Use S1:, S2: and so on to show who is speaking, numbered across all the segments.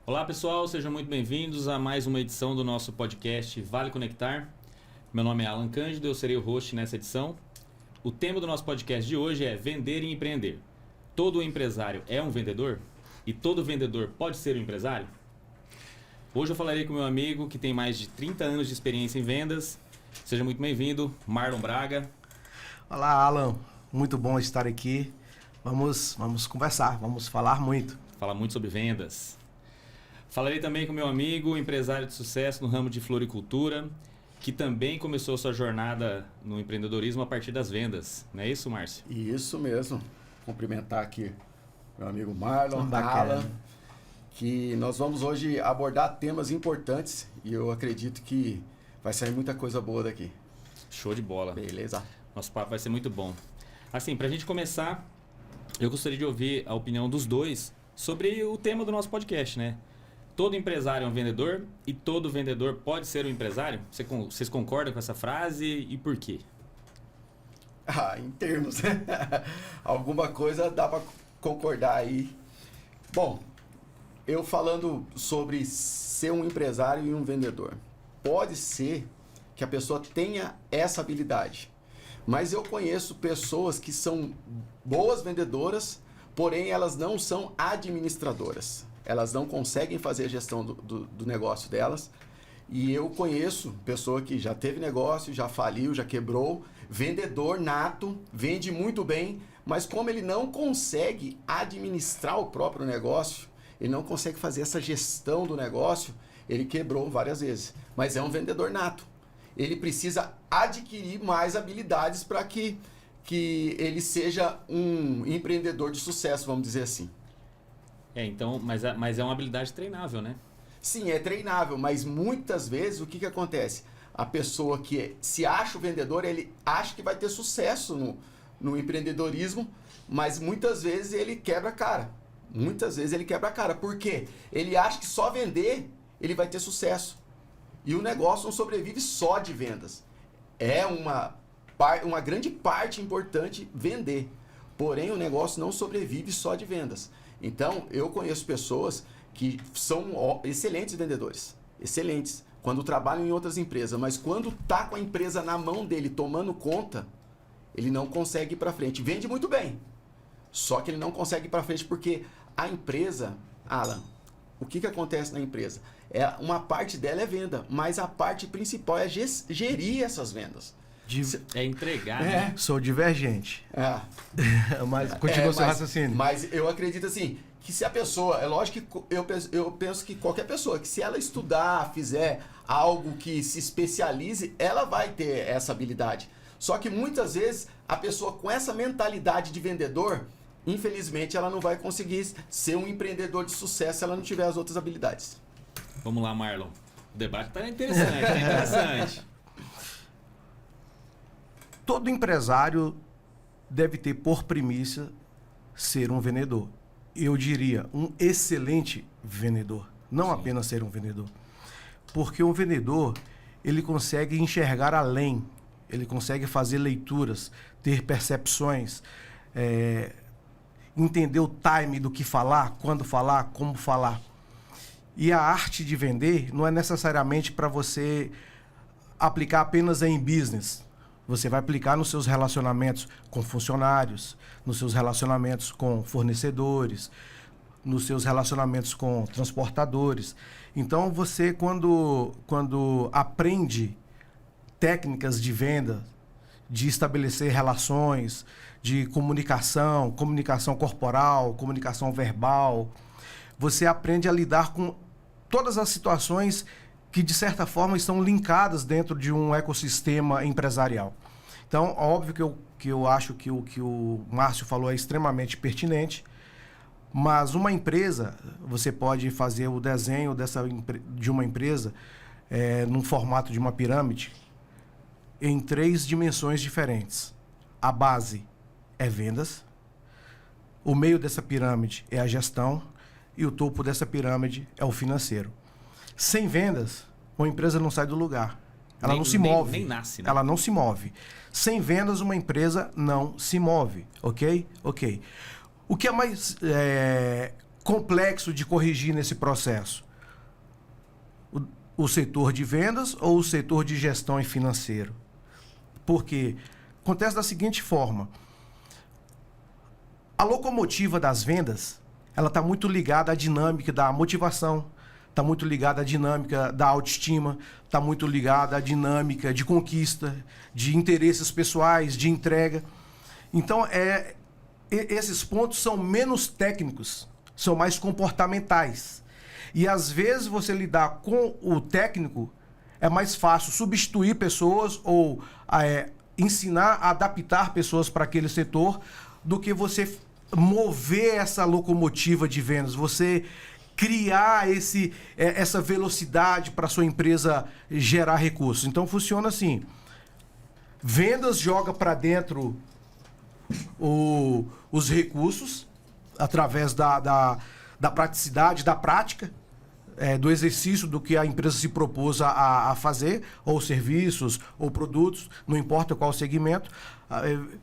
S1: Olá pessoal, sejam muito bem-vindos a mais uma edição do nosso podcast Vale Conectar. Meu nome é Alan Cândido, eu serei o host nessa edição. O tema do nosso podcast de hoje é Vender e Empreender. Todo empresário é um vendedor? E todo vendedor pode ser um empresário? Hoje eu falarei com meu amigo que tem mais de 30 anos de experiência em vendas. Seja muito bem-vindo, Marlon Braga.
S2: Olá, Alan. Muito bom estar aqui. Vamos conversar, vamos falar muito.
S1: Falar muito sobre vendas. Falarei também com meu amigo, empresário de sucesso no ramo de floricultura, que também começou sua jornada no empreendedorismo a partir das vendas. Não é isso, Márcio?
S3: Isso mesmo. Cumprimentar aqui meu amigo Marlon,
S2: Bacana.
S3: Alan, que nós vamos hoje abordar temas importantes e eu acredito que vai sair muita coisa boa daqui.
S1: Show de bola.
S3: Beleza?
S1: Nosso papo vai ser muito bom. Assim, pra gente começar, eu gostaria de ouvir a opinião dos dois sobre o tema do nosso podcast, né? Todo empresário é um vendedor e todo vendedor pode ser um empresário? Vocês concordam com essa frase e por quê?
S3: Em termos, alguma coisa dá para concordar aí. Bom, eu falando sobre ser um empresário e um vendedor. Pode ser que a pessoa tenha essa habilidade, mas eu conheço pessoas que são boas vendedoras, porém elas não são administradoras. Elas não conseguem fazer a gestão do negócio delas. E eu conheço pessoa que já teve negócio, já faliu, já quebrou, vendedor nato, vende muito bem, mas como ele não consegue administrar o próprio negócio, ele não consegue fazer essa gestão do negócio, ele quebrou várias vezes. Mas é um vendedor nato. Ele precisa adquirir mais habilidades para que ele seja um empreendedor de sucesso, vamos dizer assim.
S1: Então, mas é uma habilidade treinável, né?
S3: Sim, é treinável, mas muitas vezes o que acontece? A pessoa que se acha o vendedor, ele acha que vai ter sucesso no empreendedorismo, mas muitas vezes ele quebra a cara. Muitas vezes ele quebra a cara. Por quê? Ele acha que só vender ele vai ter sucesso. E o negócio não sobrevive só de vendas. É uma grande parte importante vender. Porém, o negócio não sobrevive só de vendas. Então, eu conheço pessoas que são excelentes vendedores. Excelentes. Quando trabalham em outras empresas. Mas quando está com a empresa na mão dele, tomando conta, ele não consegue ir para frente. Vende muito bem. Só que ele não consegue ir para frente porque a empresa, Alan, o que acontece na empresa? Uma parte dela é venda, mas a parte principal é gerir essas vendas.
S1: É entregar, né?
S2: Sou divergente. Mas continua seu raciocínio.
S3: Mas eu acredito assim, que se a pessoa, é lógico que eu penso que qualquer pessoa, que se ela estudar, fizer algo que se especialize, ela vai ter essa habilidade. Só que muitas vezes a pessoa com essa mentalidade de vendedor, infelizmente ela não vai conseguir ser um empreendedor de sucesso se ela não tiver as outras habilidades.
S1: Vamos lá, Marlon. O debate tá interessante.
S2: Todo empresário deve ter por premissa ser um vendedor. Eu diria, um excelente vendedor. Não
S1: Sim.
S2: apenas ser um vendedor. Porque um vendedor, ele consegue enxergar além. Ele consegue fazer leituras, ter percepções, entender o time do que falar, quando falar, como falar. E a arte de vender não é necessariamente para você aplicar apenas em business. Você vai aplicar nos seus relacionamentos com funcionários, nos seus relacionamentos com fornecedores, nos seus relacionamentos com transportadores. Então, você, quando aprende técnicas de venda, de estabelecer relações, de comunicação corporal, comunicação verbal, você aprende a lidar com todas as situações que, de certa forma, estão linkadas dentro de um ecossistema empresarial. Então, óbvio que eu acho que o que o Márcio falou é extremamente pertinente, mas uma empresa, você pode fazer o desenho de uma empresa num formato de uma pirâmide em 3 dimensões diferentes. A base é vendas, o meio dessa pirâmide é a gestão e o topo dessa pirâmide é o financeiro. Sem vendas, uma empresa não sai do lugar. Ela não se move.
S1: Nem nasce, né?
S2: Ela não se move. Sem vendas, uma empresa não se move. Ok? Ok. O que é mais complexo de corrigir nesse processo? O setor de vendas ou o setor de gestão e financeiro? Porque acontece da seguinte forma: a locomotiva das vendas, ela está muito ligada à dinâmica da motivação, está muito ligada à dinâmica da autoestima, está muito ligada à dinâmica de conquista, de interesses pessoais, de entrega. Então, esses pontos são menos técnicos, são mais comportamentais. E às vezes você lidar com o técnico é mais fácil substituir pessoas ou ensinar a adaptar pessoas para aquele setor do que você mover essa locomotiva de vendas, você criar essa velocidade para a sua empresa gerar recursos. Então funciona assim: vendas joga para dentro os recursos através da praticidade, da prática, do exercício do que a empresa se propôs a fazer, ou serviços, ou produtos, não importa qual segmento.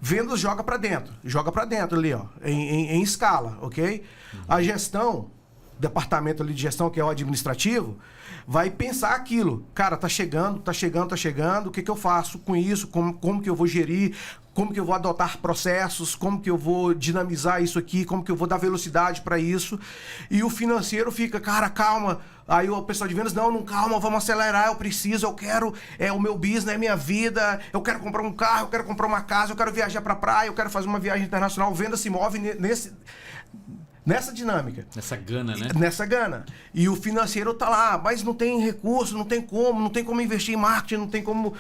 S2: Vendas joga para dentro ali, ó, em escala, ok? A gestão, departamento ali de gestão, que é o administrativo, vai pensar aquilo. Cara, tá chegando, o que eu faço com isso? Como que eu vou gerir? Como que eu vou adotar processos? Como que eu vou dinamizar isso aqui? Como que eu vou dar velocidade para isso? E o financeiro fica, cara, calma. Aí o pessoal de vendas, não, calma, vamos acelerar, eu preciso, eu quero, o meu business, é minha vida, eu quero comprar um carro, eu quero comprar uma casa, eu quero viajar para praia, eu quero fazer uma viagem internacional. Venda se move nessa dinâmica.
S1: Nessa gana, né?
S2: Nessa gana. E o financeiro tá lá, mas não tem recurso, não tem como investir em marketing, não tem como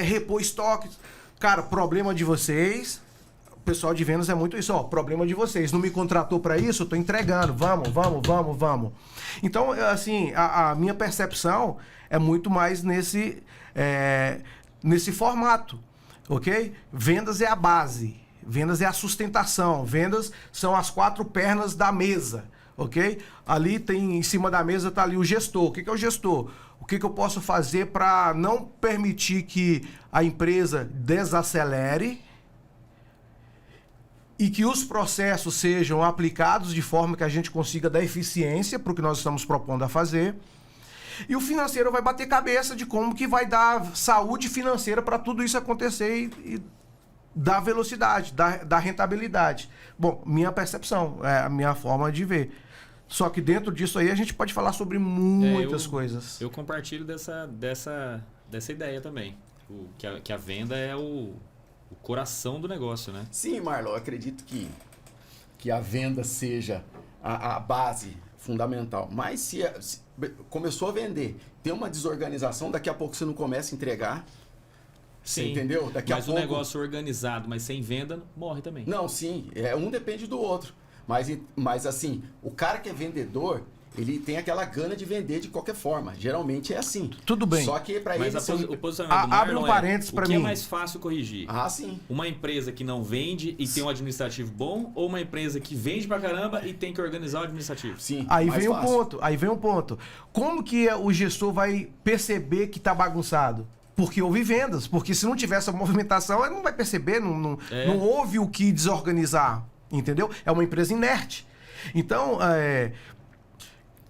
S2: repor estoques. Cara, problema de vocês, o pessoal de vendas é muito isso, ó, problema de vocês. Não me contratou para isso, eu tô entregando, vamos. Então, assim, a minha percepção é muito mais nesse formato, ok? Vendas é a base. Vendas é a sustentação. Vendas são as 4 pernas da mesa, ok? Ali tem, em cima da mesa está ali o gestor. O que é o gestor? O que eu posso fazer para não permitir que a empresa desacelere e que os processos sejam aplicados de forma que a gente consiga dar eficiência para o que nós estamos propondo a fazer. E o financeiro vai bater cabeça de como que vai dar saúde financeira para tudo isso acontecer e da velocidade, da rentabilidade. Bom, minha percepção, a minha forma de ver. Só que dentro disso aí a gente pode falar sobre muitas coisas.
S1: Eu compartilho dessa ideia também. Que a venda é o coração do negócio, né?
S3: Sim, Marlon, eu acredito que a venda seja a base fundamental. Mas se começou a vender, tem uma desorganização, daqui a pouco você não começa a entregar. Sim, você entendeu? Daqui
S1: mas
S3: a pouco...
S1: o negócio organizado, mas sem venda, morre também.
S3: Não, sim. Um depende do outro. Mas assim, o cara que é vendedor, ele tem aquela gana de vender de qualquer forma. Geralmente é assim.
S2: Tudo bem.
S3: Só que para ele...
S1: o posicionamento do Marlon
S2: abre um parênteses para mim.
S1: O que é mais fácil corrigir?
S3: Ah, sim.
S1: Uma empresa que não vende e tem um administrativo bom, ou uma empresa que vende pra caramba e tem que organizar o administrativo?
S3: Sim.
S2: Aí vem um ponto. Como que o gestor vai perceber que tá bagunçado? Porque houve vendas. Porque se não tiver essa movimentação, ele não vai perceber, não houve o que desorganizar. Entendeu? É uma empresa inerte. Então,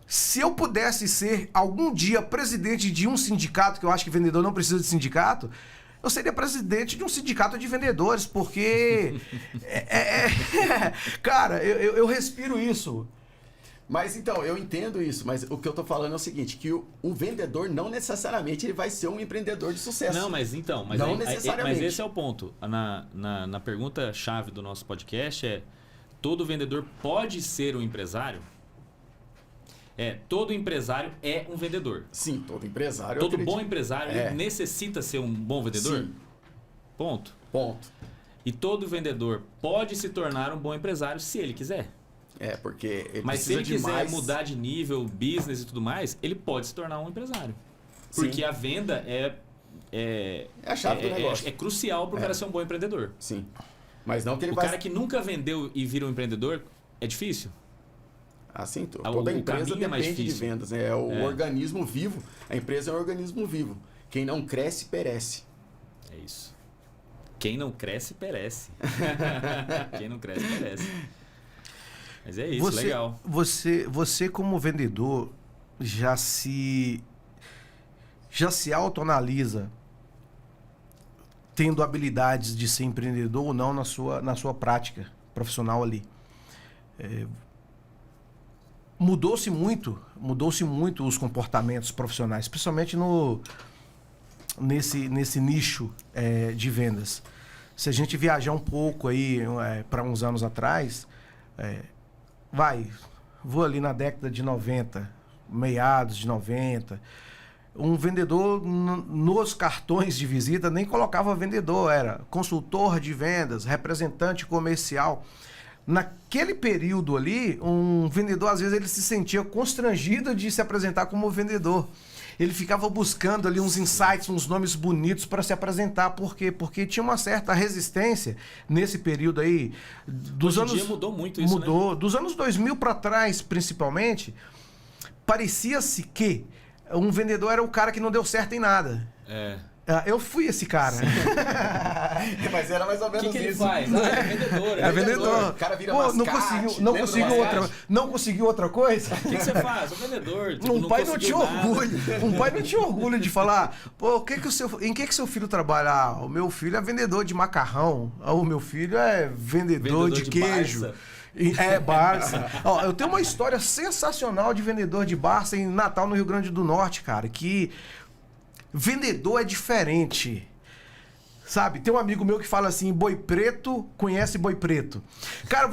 S2: se eu pudesse ser algum dia presidente de um sindicato, que eu acho que vendedor não precisa de sindicato, eu seria presidente de um sindicato de vendedores, porque cara, eu respiro isso.
S3: Mas então, eu entendo isso, mas o que eu tô falando é o seguinte, que o vendedor não necessariamente ele vai ser um empreendedor de sucesso.
S1: Não, mas
S3: não necessariamente.
S1: Mas esse é o ponto. Na pergunta-chave do nosso podcast todo vendedor pode ser um empresário? Todo empresário é um vendedor.
S3: Sim, todo empresário.
S1: Todo bom empresário ele necessita ser um bom vendedor?
S3: Sim.
S1: Ponto.
S3: E
S1: todo vendedor pode se tornar um bom empresário se ele quiser.
S3: Porque ele
S1: Mas se ele quiser
S3: mais...
S1: mudar de nível, business e tudo mais, ele pode se tornar um empresário. Porque
S3: Sim.
S1: a venda é
S3: a chave do negócio.
S1: É crucial para o cara ser um bom empreendedor.
S3: Sim. Mas não que ele
S1: o cara que nunca vendeu e vira um empreendedor, é difícil.
S3: Assim, toda empresa depende de vendas. É o organismo vivo. A empresa é um organismo vivo. Quem não cresce, perece.
S1: É isso. Quem não cresce, perece. Quem não cresce, perece. Mas é isso, legal.
S2: Você como vendedor já se autoanalisa tendo habilidades de ser empreendedor ou não na sua prática profissional ali. Mudou-se muito os comportamentos profissionais, principalmente nesse nicho de vendas. Se a gente viajar um pouco aí para uns anos atrás, vou ali na década de 90, meados de 90, um vendedor nos cartões de visita nem colocava vendedor, era consultor de vendas, representante comercial. Naquele período ali, um vendedor, às vezes, ele se sentia constrangido de se apresentar como vendedor. Ele ficava buscando ali uns insights, uns nomes bonitos para se apresentar. Por quê? Porque tinha uma certa resistência nesse período aí.
S1: Hoje em dia mudou muito isso,
S2: Mudou.
S1: Né?
S2: Dos anos 2000 para trás, principalmente, parecia-se que um vendedor era o cara que não deu certo em nada. Eu fui esse cara.
S3: Mas era mais ou menos
S1: que
S3: isso.
S1: Ele faz? É vendedor.
S2: É vendedor.
S3: O cara vira
S2: Pô,
S3: mascate.
S2: não conseguiu outra coisa?
S1: O que você faz? Sou vendedor. Tipo,
S2: Um pai não tinha orgulho. Um pai não tinha orgulho de falar, pô, em que seu filho trabalha? Ah, o meu filho é vendedor de macarrão. Ah, o meu filho é vendedor de queijo.
S1: Barça.
S2: Barça. Ó, eu tenho uma história sensacional de vendedor de Barça em Natal, no Rio Grande do Norte, cara, que vendedor é diferente. Sabe, tem um amigo meu que fala assim, boi preto conhece boi preto. Cara,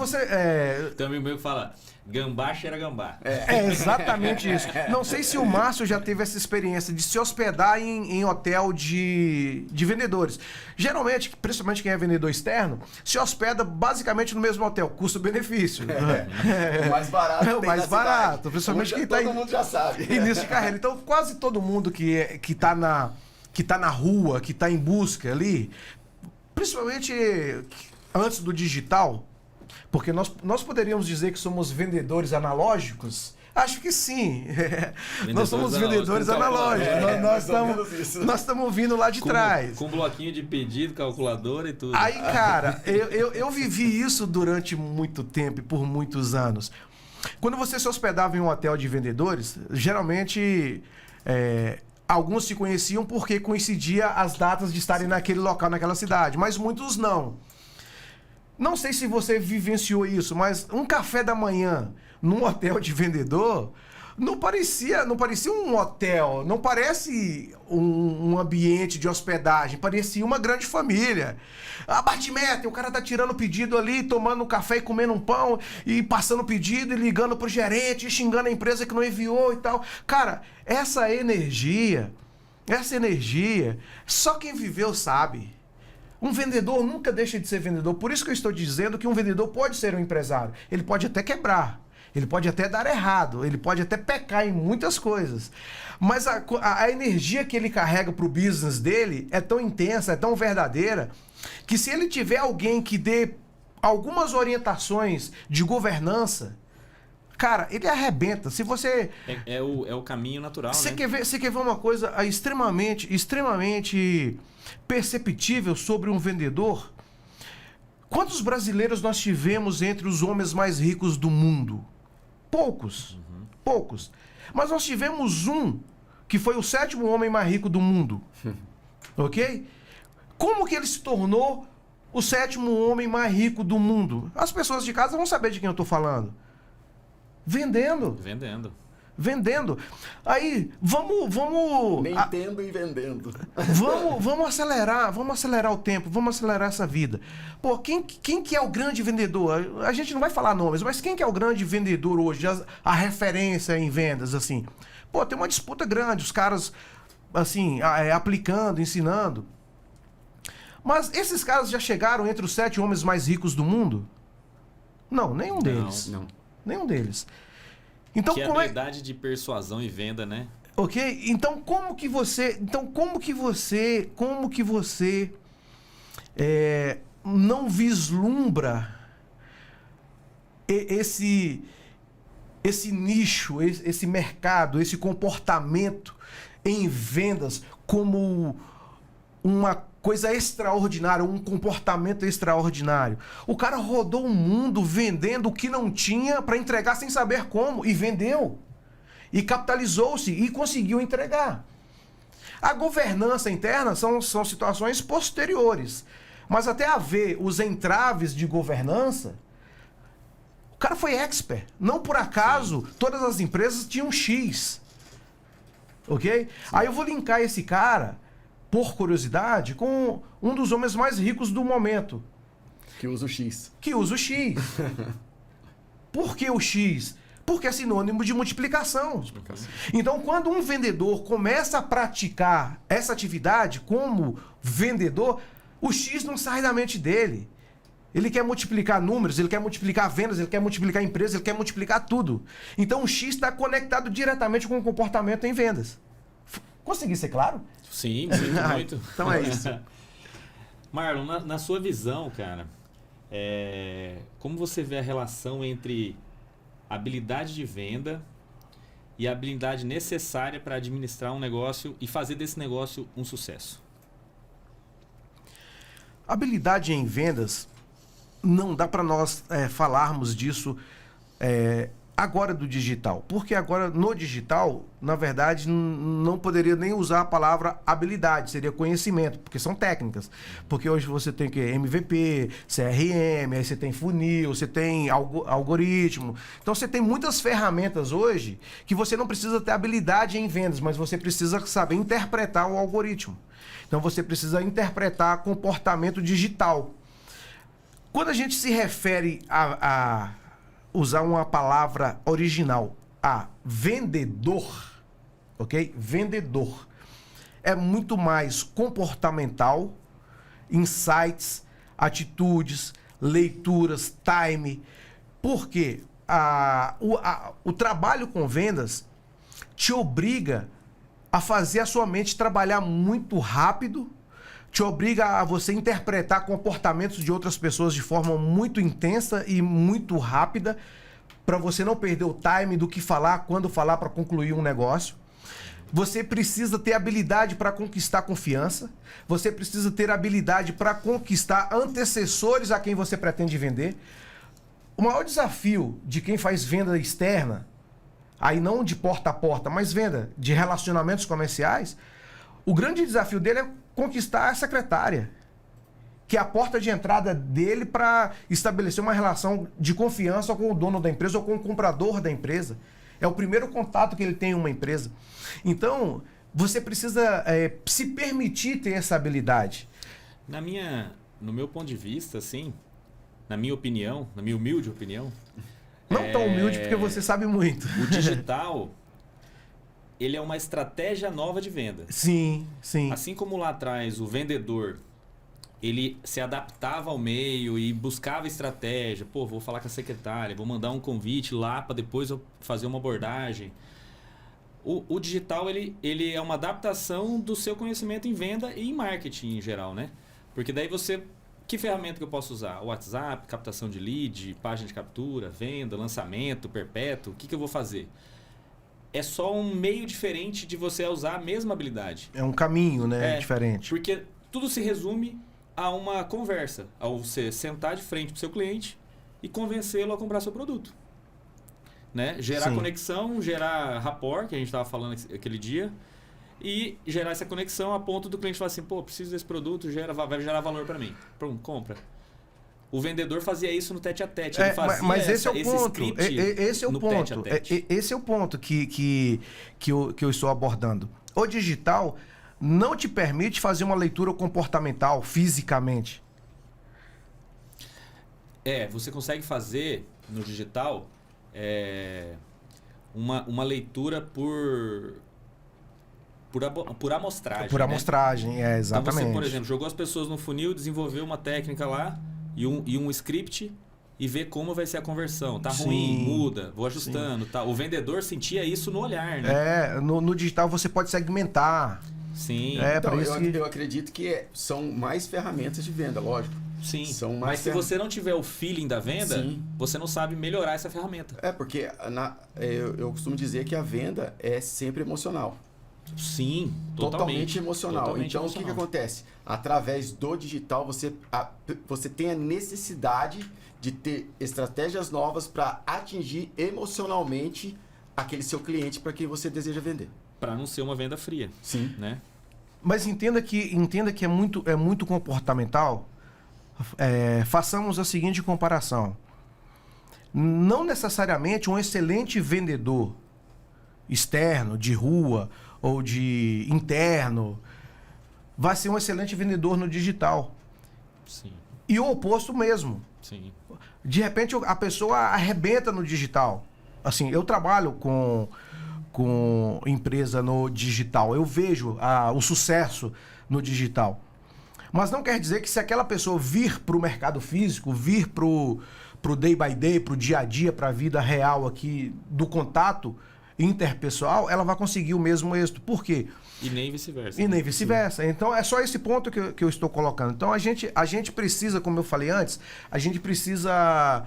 S1: Tem um amigo meu que fala, gambá cheira gambá.
S2: É exatamente isso. Não sei se o Márcio já teve essa experiência de se hospedar em hotel de vendedores. Geralmente, principalmente quem é vendedor externo, se hospeda basicamente no mesmo hotel, custo-benefício.
S3: O mais barato.
S2: É o mais barato, principalmente quem está
S3: todo mundo já sabe.
S2: início de carreira. Então, quase todo mundo que tá na rua, que está em busca ali, principalmente antes do digital, porque nós poderíamos dizer que somos vendedores analógicos? Acho que sim. Nós somos vendedores analógicos. Nós estamos vindo lá de trás.
S1: Com bloquinho de pedido, calculadora e tudo.
S2: Aí, cara, eu vivi isso durante muito tempo e por muitos anos. Quando você se hospedava em um hotel de vendedores, geralmente alguns se conheciam porque coincidia as datas de estarem naquele local, naquela cidade, mas muitos não. Não sei se você vivenciou isso, mas um café da manhã num hotel de vendedor não parecia um hotel, não parece um ambiente de hospedagem, parecia uma grande família. Bate meta, o cara tá tirando pedido ali, tomando um café e comendo um pão, e passando pedido e ligando pro gerente, e xingando a empresa que não enviou e tal. Cara, essa energia, só quem viveu sabe. Um vendedor nunca deixa de ser vendedor. Por isso que eu estou dizendo que um vendedor pode ser um empresário. Ele pode até quebrar. Ele pode até dar errado. Ele pode até pecar em muitas coisas. Mas a energia que ele carrega para o business dele é tão intensa, é tão verdadeira, que se ele tiver alguém que dê algumas orientações de governança, cara, ele arrebenta. Se você...
S1: É o caminho natural,
S2: você
S1: né?
S2: Você quer ver uma coisa extremamente perceptível sobre um vendedor? Quantos brasileiros nós tivemos entre os homens mais ricos do mundo? Poucos. Poucos. Mas nós tivemos um que foi o 7º homem mais rico do mundo. Ok? Como que ele se tornou o 7º homem mais rico do mundo? As pessoas de casa vão saber de quem eu estou falando. Vendendo. Aí, vamos...
S3: Mentendo e vendendo.
S2: Vamos acelerar o tempo, vamos acelerar essa vida. Pô, quem que é o grande vendedor? A gente não vai falar nomes, mas quem que é o grande vendedor hoje? A referência em vendas, assim. Pô, tem uma disputa grande, os caras, assim, aplicando, ensinando. Mas esses caras já chegaram entre os 7 homens mais ricos do mundo? Não, nenhum deles.
S3: Não.
S2: Nenhum deles. Então,
S1: que é a habilidade de persuasão e venda, né?
S2: Ok? Então, como que você não vislumbra esse nicho, esse mercado, esse comportamento em vendas como uma coisa extraordinária, um comportamento extraordinário. O cara rodou o mundo vendendo o que não tinha para entregar sem saber como, e vendeu. E capitalizou-se e conseguiu entregar. A governança interna são situações posteriores. Mas até haver os entraves de governança, o cara foi expert. Não por acaso, todas as empresas tinham X. Ok? Sim. Aí eu vou linkar esse cara, por curiosidade, com um dos homens mais ricos do momento.
S3: Que usa o X.
S2: Que usa o X. Por que o X? Porque é sinônimo de multiplicação. Então, quando um vendedor começa a praticar essa atividade como vendedor, o X não sai da mente dele. Ele quer multiplicar números, ele quer multiplicar vendas, ele quer multiplicar empresas, ele quer multiplicar tudo. Então o X está conectado diretamente com o comportamento em vendas. Consegui ser claro?
S1: Sim, muito.
S2: Então é isso.
S1: Marlon, na sua visão, cara, como você vê a relação entre habilidade de venda e a habilidade necessária para administrar um negócio e fazer desse negócio um sucesso?
S2: Habilidade em vendas, não dá para nós falarmos disso agora do digital. Porque agora no digital, na verdade, não poderia nem usar a palavra habilidade, seria conhecimento, porque são técnicas. Porque hoje você tem que MVP, CRM, aí você tem funil, você tem algoritmo. Então você tem muitas ferramentas hoje que você não precisa ter habilidade em vendas, mas você precisa saber interpretar o algoritmo. Então você precisa interpretar comportamento digital. Quando a gente se refere a usar uma palavra original, a vendedor, ok? Vendedor. É muito mais comportamental, insights, atitudes, leituras, time. Porque o trabalho com vendas te obriga a fazer a sua mente trabalhar muito rápido, te obriga a você interpretar comportamentos de outras pessoas de forma muito intensa e muito rápida, para você não perder o time do que falar, quando falar para concluir um negócio. Você precisa ter habilidade para conquistar confiança, você precisa ter habilidade para conquistar antecessores a quem você pretende vender. O maior desafio de quem faz venda externa, aí não de porta a porta, mas venda de relacionamentos comerciais, o grande desafio dele é conquistar a secretária, que é a porta de entrada dele para estabelecer uma relação de confiança com o dono da empresa ou com o comprador da empresa. É o primeiro contato que ele tem em uma empresa. Então, você precisa se permitir ter essa habilidade.
S1: No meu ponto de vista, assim, na minha opinião, na minha humilde opinião...
S2: Não tão humilde porque você sabe muito.
S1: O digital, ele é uma estratégia nova de venda.
S2: Sim, sim.
S1: Assim como lá atrás o vendedor, ele se adaptava ao meio e buscava estratégia. Pô, vou falar com a secretária, vou mandar um convite lá para depois eu fazer uma abordagem. O digital, ele é uma adaptação do seu conhecimento em venda e em marketing em geral, né? Porque daí você... Que ferramenta que eu posso usar? WhatsApp, captação de lead, página de captura, venda, lançamento, perpétuo. O que eu vou fazer? É só um meio diferente de você usar a mesma habilidade.
S2: É um caminho, né? Diferente.
S1: Porque tudo se resume a uma conversa. Ao você sentar de frente para o seu cliente e convencê-lo a comprar seu produto. Né? Gerar conexão, gerar rapport, que a gente estava falando aquele dia. E gerar essa conexão a ponto do cliente falar assim, pô, preciso desse produto, vai gerar valor para mim. Pronto, compra. O vendedor fazia isso no tete-a-tete. Ele fazia
S2: mas esse é o ponto.
S1: Esse é o ponto.
S2: Esse é o ponto que eu estou abordando. O digital não te permite fazer uma leitura comportamental fisicamente.
S1: Você consegue fazer no digital uma leitura por amostragem.
S2: Por amostragem,
S1: né?
S2: Exatamente.
S1: Então você, por exemplo, jogou as pessoas no funil, desenvolveu uma técnica lá e um script e vê como vai ser a conversão. Tá ruim, muda, vou ajustando. Tá. O vendedor sentia isso no olhar, né?
S2: No digital você pode segmentar.
S1: Sim.
S3: Então, eu acredito que são mais ferramentas de venda, lógico.
S1: Sim, mas se você não tiver o feeling da venda, você não sabe melhorar essa ferramenta.
S3: Porque eu costumo dizer que a venda é sempre emocional.
S1: Sim,
S3: totalmente emocional.
S1: Totalmente
S3: então,
S1: emocional.
S3: o que acontece? Através do digital, você tem a necessidade de ter estratégias novas para atingir emocionalmente aquele seu cliente para quem você deseja vender.
S1: Para não ser uma venda fria.
S3: Sim.
S1: Né?
S2: Mas entenda que é muito comportamental. Façamos a seguinte comparação. Não necessariamente um excelente vendedor externo, de rua ou de interno, vai ser um excelente vendedor no digital.
S1: Sim.
S2: E o oposto mesmo.
S1: Sim.
S2: De repente a pessoa arrebenta no digital. Assim, eu trabalho com empresa no digital. Eu vejo o sucesso no digital. Mas não quer dizer que se aquela pessoa vir para o mercado físico, vir para o day by day, para o dia a dia, para a vida real aqui do contato interpessoal, ela vai conseguir o mesmo êxito. Por quê?
S1: E nem vice-versa.
S2: E nem vice-versa. Então, é só esse ponto que eu estou colocando. Então, a gente precisa, como eu falei antes, a gente precisa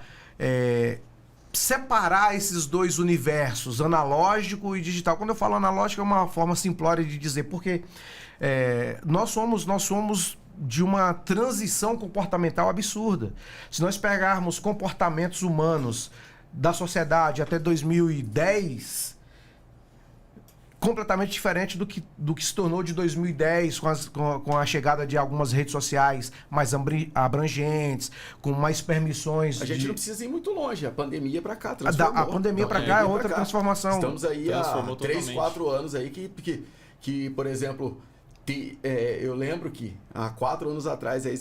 S2: separar esses dois universos, analógico e digital. Quando eu falo analógico, é uma forma simplória de dizer, porque nós somos de uma transição comportamental absurda. Se nós pegarmos comportamentos humanos da sociedade até 2010... completamente diferente do que se tornou de 2010 com a chegada de algumas redes sociais mais abrangentes, com mais permissões.
S3: A gente não precisa ir muito longe, a pandemia para cá transformou.
S2: A pandemia para cá é outra transformação.
S3: Estamos aí há 3,
S1: totalmente.
S3: 4 anos aí que por exemplo, eu lembro que há 4 anos atrás aí,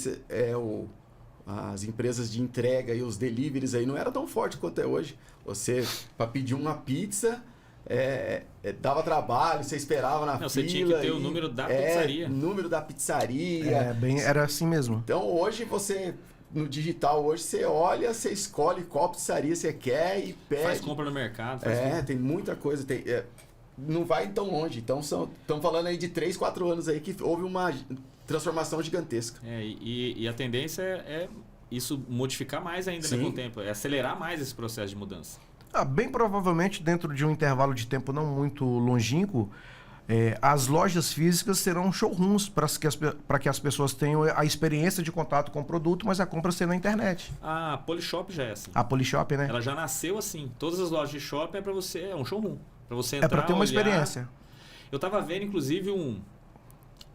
S3: as empresas de entrega e os deliveries aí não era tão forte quanto é hoje. Você, para pedir uma pizza... dava trabalho, você esperava na fila.
S1: Você tinha que ter o número da pizzaria.
S3: Número da pizzaria.
S2: Era assim mesmo.
S3: Então hoje no digital, hoje você olha, você escolhe qual pizzaria você quer e pede.
S1: Faz compra no mercado.
S3: Tem muita coisa. Não vai tão longe. Então estamos falando aí de 3, 4 anos aí que houve uma transformação gigantesca.
S1: E a tendência é isso modificar mais ainda, né, com o tempo. É acelerar mais esse processo de mudança.
S2: Bem provavelmente, dentro de um intervalo de tempo não muito longínquo, as lojas físicas serão showrooms para que as pessoas tenham a experiência de contato com o produto, mas a compra ser na internet.
S1: A Polishop já é assim.
S2: A Polishop, né?
S1: Ela já nasceu assim. Todas as lojas de shopping é para você, é um showroom. Para você entrar,
S2: para ter uma
S1: olhar.
S2: experiência.
S1: Eu estava vendo, inclusive,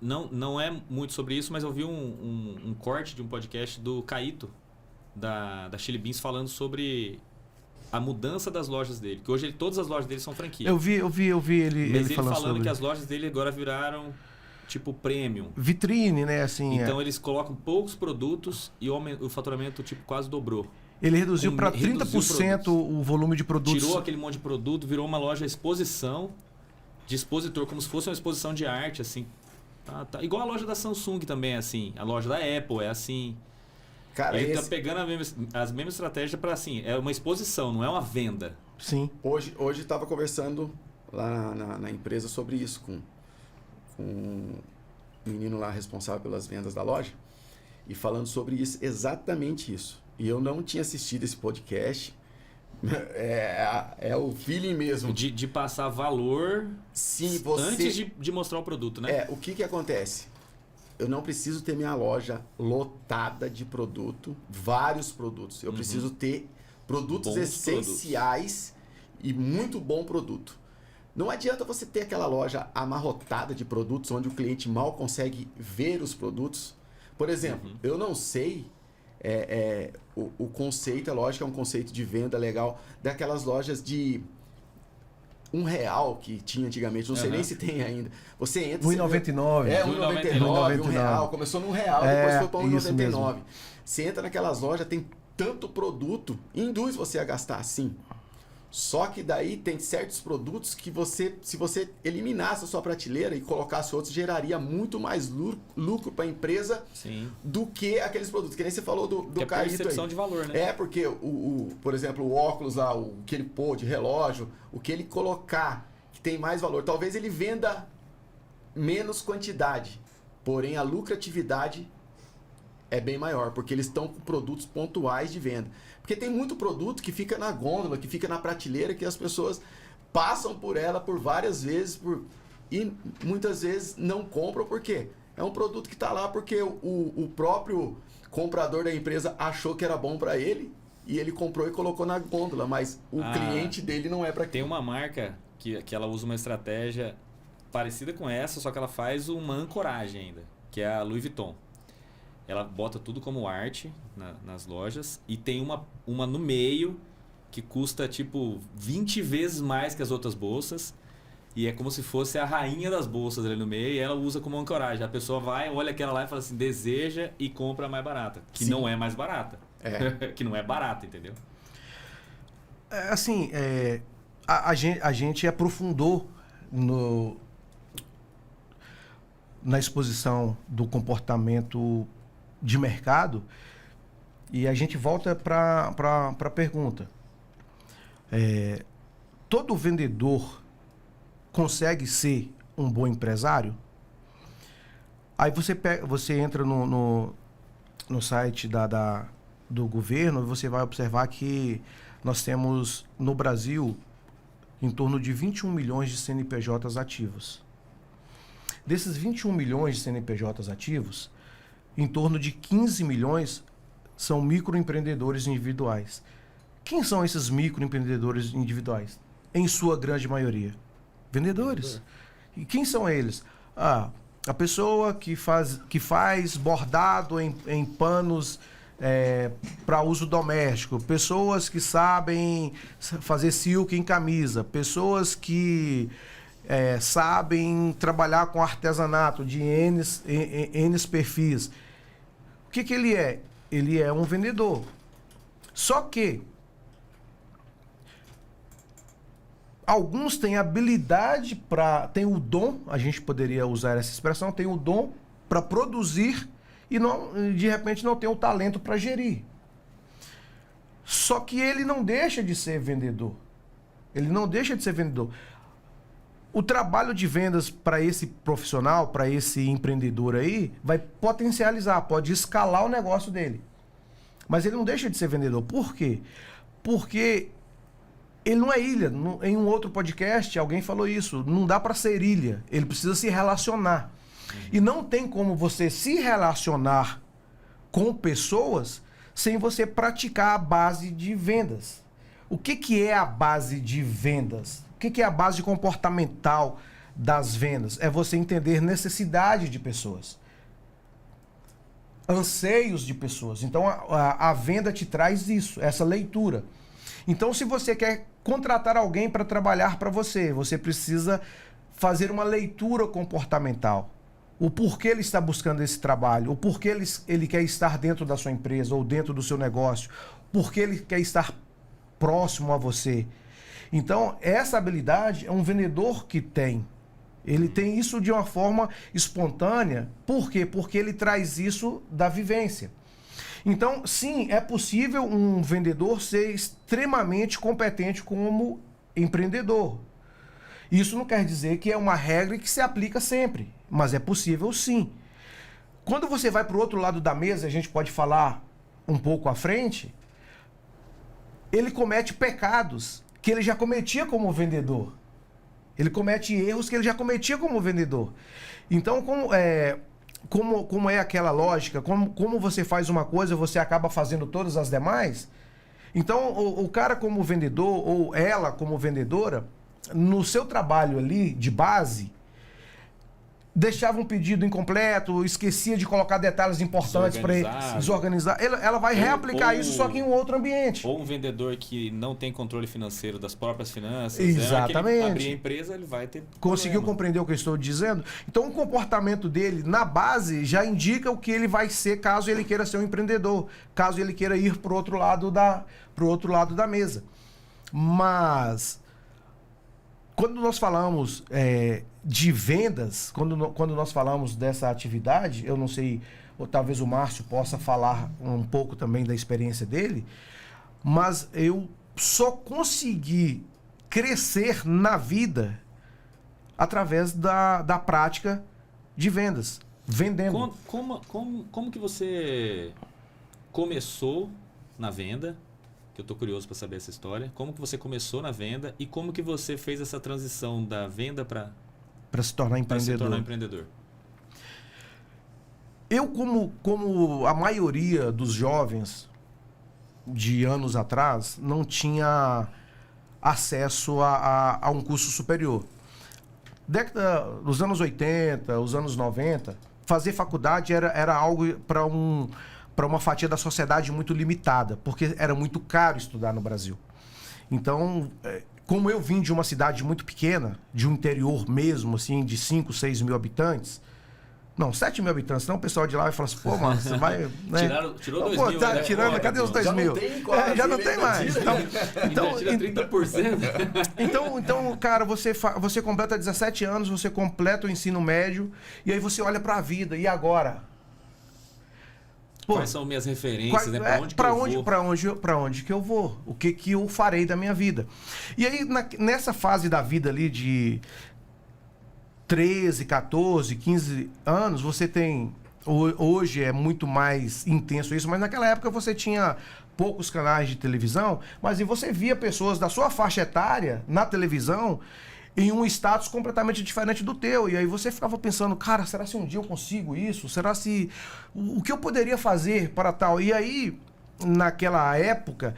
S1: não é muito sobre isso, mas eu vi um corte de um podcast do Caíto, da Chili Beans, falando sobre a mudança das lojas dele. Que hoje todas as lojas dele são franquia.
S2: Eu vi ele
S1: falando
S2: sobre...
S1: que as lojas dele agora viraram tipo premium.
S2: Vitrine, né? Assim,
S1: então eles colocam poucos produtos e o faturamento tipo quase dobrou.
S2: Ele reduziu para 30% o volume de produtos.
S1: Tirou aquele monte de produto, virou uma loja exposição, de expositor, como se fosse uma exposição de arte, assim. Tá. Igual a loja da Samsung também é assim. A loja da Apple é assim.
S3: Cara,
S1: ele tá pegando as mesmas estratégias para assim, é uma exposição, não é uma venda.
S2: Sim.
S3: Hoje estava conversando lá na empresa sobre isso com um menino lá responsável pelas vendas da loja e falando sobre isso, exatamente isso. E eu não tinha assistido esse podcast. É o feeling mesmo.
S1: De passar valor antes de mostrar o produto, né?
S3: O que acontece? Eu não preciso ter minha loja lotada de produto, vários produtos. Eu preciso ter produtos
S1: Bons
S3: essenciais e muito bom produto. Não adianta você ter aquela loja amarrotada de produtos onde o cliente mal consegue ver os produtos. Por exemplo, eu não sei o conceito, é lógico, é um conceito de venda legal daquelas lojas de R$1 que tinha antigamente, não sei nem se tem ainda. Você entra...
S2: R$1,99.
S3: R$1,99, R$1. Começou no R$1, depois foi para R$1,99. Você entra naquelas lojas, tem tanto produto, induz você a gastar assim. Só que daí tem certos produtos que se você eliminasse a sua prateleira e colocasse outros, geraria muito mais lucro para a empresa do que aqueles produtos. Que nem você falou do Caíto aí.
S1: Percepção de valor, né?
S3: Porque, por exemplo, o óculos lá, o que ele pôr de relógio, o que ele colocar que tem mais valor, talvez ele venda menos quantidade, porém a lucratividade é bem maior, porque eles estão com produtos pontuais de venda. Porque tem muito produto que fica na gôndola, que fica na prateleira, que as pessoas passam por ela por várias vezes, e muitas vezes não compram porque é um produto que está lá porque o próprio comprador da empresa achou que era bom para ele e ele comprou e colocou na gôndola, mas o cliente dele não é para
S1: Tem uma marca que ela usa uma estratégia parecida com essa, só que ela faz uma ancoragem ainda, que é a Louis Vuitton. Ela bota tudo como arte nas lojas e tem uma no meio que custa tipo 20 vezes mais que as outras bolsas e é como se fosse a rainha das bolsas ali no meio e ela usa como ancoragem. A pessoa vai, olha aquela lá e fala assim, deseja e compra a mais barata, que
S3: Sim.
S1: não é mais barata. Que não é barata, entendeu?
S2: Assim, a gente aprofundou na exposição do comportamento de mercado e a gente volta para a pergunta. Todo vendedor consegue ser um bom empresário? Aí você entra no site do governo e você vai observar que nós temos no Brasil em torno de 21 milhões de CNPJs ativos. Desses 21 milhões de CNPJs ativos, em torno de 15 milhões são microempreendedores individuais. Quem são esses microempreendedores individuais? Em sua grande maioria, vendedores. E quem são eles? A pessoa que faz bordado em panos para uso doméstico, pessoas que sabem fazer silk em camisa, pessoas que sabem trabalhar com artesanato de N perfis. O que ele é? Ele é um vendedor. Só que alguns têm habilidade tem o dom, a gente poderia usar essa expressão, tem o dom para produzir e de repente não tem o talento para gerir. Só que ele não deixa de ser vendedor. Ele não deixa de ser vendedor. O trabalho de vendas para esse profissional, para esse empreendedor aí, vai potencializar, pode escalar o negócio dele. Mas ele não deixa de ser vendedor. Por quê? Porque ele não é ilha. Em um outro podcast, alguém falou isso. Não dá para ser ilha. Ele precisa se relacionar. E não tem como você se relacionar com pessoas sem você praticar a base de vendas. O que é a base de vendas? O que é a base comportamental das vendas? É você entender necessidade de pessoas, anseios de pessoas. Então a venda te traz isso, essa leitura. Então se você quer contratar alguém para trabalhar para você, você precisa fazer uma leitura comportamental. O porquê ele está buscando esse trabalho, o porquê ele quer estar dentro da sua empresa ou dentro do seu negócio, porquê ele quer estar próximo a você. Então, essa habilidade é um vendedor que tem. Ele tem isso de uma forma espontânea. Por quê? Porque ele traz isso da vivência. Então, sim, é possível um vendedor ser extremamente competente como empreendedor. Isso não quer dizer que é uma regra que se aplica sempre, mas é possível sim. Quando você vai para o outro lado da mesa, a gente pode falar um pouco à frente, ele comete pecados que ele já cometia como vendedor. Ele comete erros que ele já cometia como vendedor. Então, como é aquela lógica, como você faz uma coisa, você acaba fazendo todas as demais. Então, o cara como vendedor, ou ela como vendedora, no seu trabalho ali de base, deixava um pedido incompleto, esquecia de colocar detalhes importantes para ele desorganizar. Ela vai reaplicar isso só que em um outro ambiente.
S1: Ou um vendedor que não tem controle financeiro das próprias finanças.
S2: Exatamente.
S1: Ele abrir a empresa, ele vai ter
S2: Conseguiu
S1: problema.
S2: compreender o que eu estou dizendo? Então o comportamento dele, na base, já indica o que ele vai ser caso ele queira ser um empreendedor, caso ele queira ir para o outro lado da mesa. Mas quando nós falamos de vendas, quando nós falamos dessa atividade, eu não sei, ou talvez o Márcio possa falar um pouco também da experiência dele, mas eu só consegui crescer na vida através da prática de vendas, vendendo.
S1: Como que você começou na venda? Que eu estou curioso para saber essa história. Como que você começou na venda e como que você fez essa transição da venda para
S2: para se tornar empreendedor?
S1: Para se tornar empreendedor.
S2: Eu, como a maioria dos jovens de anos atrás, não tinha acesso a um curso superior. Dos anos 80, os anos 90, fazer faculdade era algo para uma fatia da sociedade muito limitada, porque era muito caro estudar no Brasil. Então, como eu vim de uma cidade muito pequena, de um interior mesmo, assim, de 5, 6 mil habitantes, não, 7 mil habitantes, senão o pessoal de lá vai falar assim, pô, mano, você vai... Né?
S1: Tirou 2
S2: pô,
S1: mil,
S2: tá
S1: né?
S2: tirando, cadê os 2 mil? Já não tem mais.
S1: Então, tira 30%.
S2: Então, cara, você completa 17 anos, você completa o ensino médio, e aí você olha pra vida, e agora? Pô,
S1: quais são minhas referências, né?
S2: Pra onde que eu vou? O que que eu farei da minha vida? E aí, nessa fase da vida ali de 13, 14, 15 anos, você tem... Hoje é muito mais intenso isso, mas naquela época você tinha poucos canais de televisão, mas você via pessoas da sua faixa etária na televisão em um status completamente diferente do teu. E aí você ficava pensando, cara, será se um dia eu consigo isso? Será se... O que eu poderia fazer para tal? E aí, naquela época...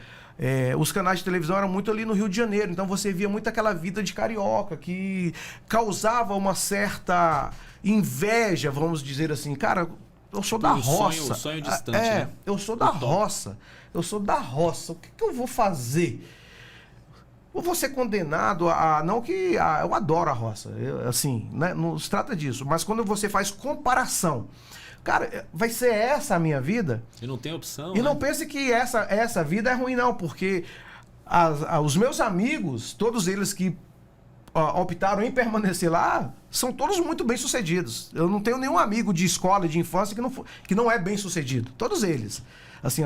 S2: os canais de televisão eram muito ali no Rio de Janeiro, então você via muito aquela vida de carioca que causava uma certa inveja, vamos dizer assim. Cara, eu sou da roça.
S1: O sonho distante, né?
S2: Eu sou da roça. Eu sou da roça. O que eu vou fazer? Eu vou ser condenado a... Não que... eu adoro a roça. Assim, né? Não se trata disso. Mas quando você faz comparação... Cara, vai ser essa a minha vida?
S1: E não tem opção.
S2: E não pense que essa vida é ruim, não, porque os meus amigos, todos eles que optaram em permanecer lá, são todos muito bem-sucedidos. Eu não tenho nenhum amigo de escola, de infância, que não é bem-sucedido. Todos eles. Assim,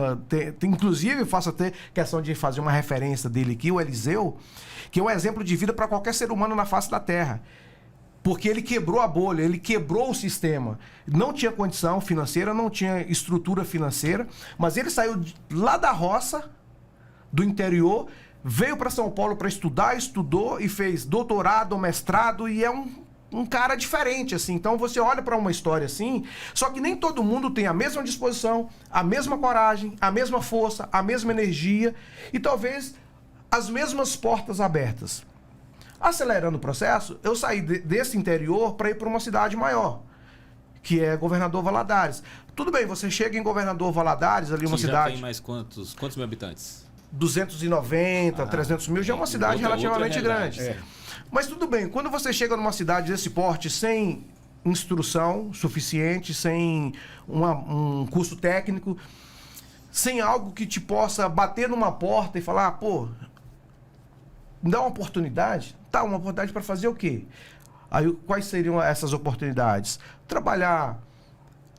S2: inclusive, faço até questão de fazer uma referência dele aqui, o Eliseu, que é um exemplo de vida para qualquer ser humano na face da Terra. Porque ele quebrou a bolha, ele quebrou o sistema. Não tinha condição financeira, não tinha estrutura financeira, mas ele saiu lá da roça, do interior, veio para São Paulo para estudar, estudou e fez doutorado, mestrado, e é um cara diferente, assim. Então você olha para uma história assim, só que nem todo mundo tem a mesma disposição, a mesma coragem, a mesma força, a mesma energia e talvez as mesmas portas abertas. Acelerando o processo, eu saí desse interior para ir para uma cidade maior, que é Governador Valadares. Tudo bem, você chega em Governador Valadares, ali uma cidade...
S1: Já tem mais quantos mil habitantes?
S2: 290, 300 mil, já é uma cidade relativamente grande. Mas tudo bem, quando você chega numa cidade desse porte, sem instrução suficiente, sem um curso técnico, sem algo que te possa bater numa porta e falar, pô, me dá uma oportunidade? Tá, uma oportunidade para fazer o quê? Aí, quais seriam essas oportunidades? Trabalhar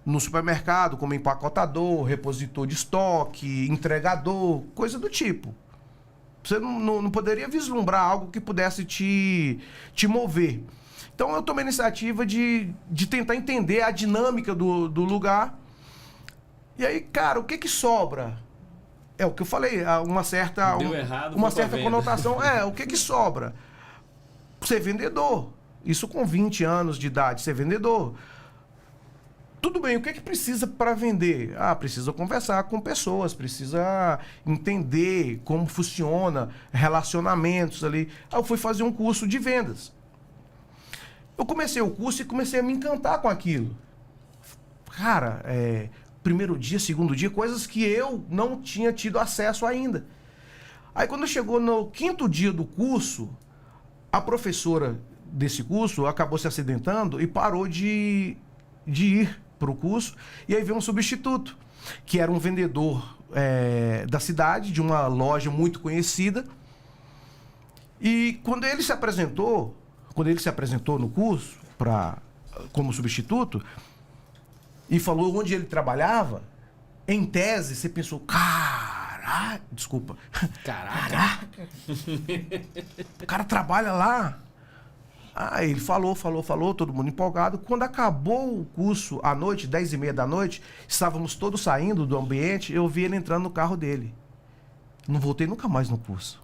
S2: no supermercado como empacotador, repositor de estoque, entregador, coisa do tipo. Você não poderia vislumbrar algo que pudesse te mover. Então eu tomei a iniciativa de tentar entender a dinâmica do lugar. E aí, cara, o que sobra? É o que eu falei, uma certa conotação. O que sobra? Ser vendedor. Isso com 20 anos de idade, ser vendedor. Tudo bem, o que precisa para vender? Precisa conversar com pessoas, precisa entender como funciona, relacionamentos ali. Aí eu fui fazer um curso de vendas. Eu comecei o curso e comecei a me encantar com aquilo. Cara, primeiro dia, segundo dia, coisas que eu não tinha tido acesso ainda. Aí quando chegou no 5º dia do curso, a professora desse curso acabou se acidentando e parou de ir para o curso, e aí veio um substituto, que era um vendedor da cidade, de uma loja muito conhecida. E quando ele se apresentou no curso como substituto, e falou onde ele trabalhava, em tese, você pensou, caraca, o cara trabalha lá. Aí ele falou, todo mundo empolgado. Quando acabou o curso, à noite, 10h30 da noite, estávamos todos saindo do ambiente, eu vi ele entrando no carro dele. Não voltei nunca mais no curso.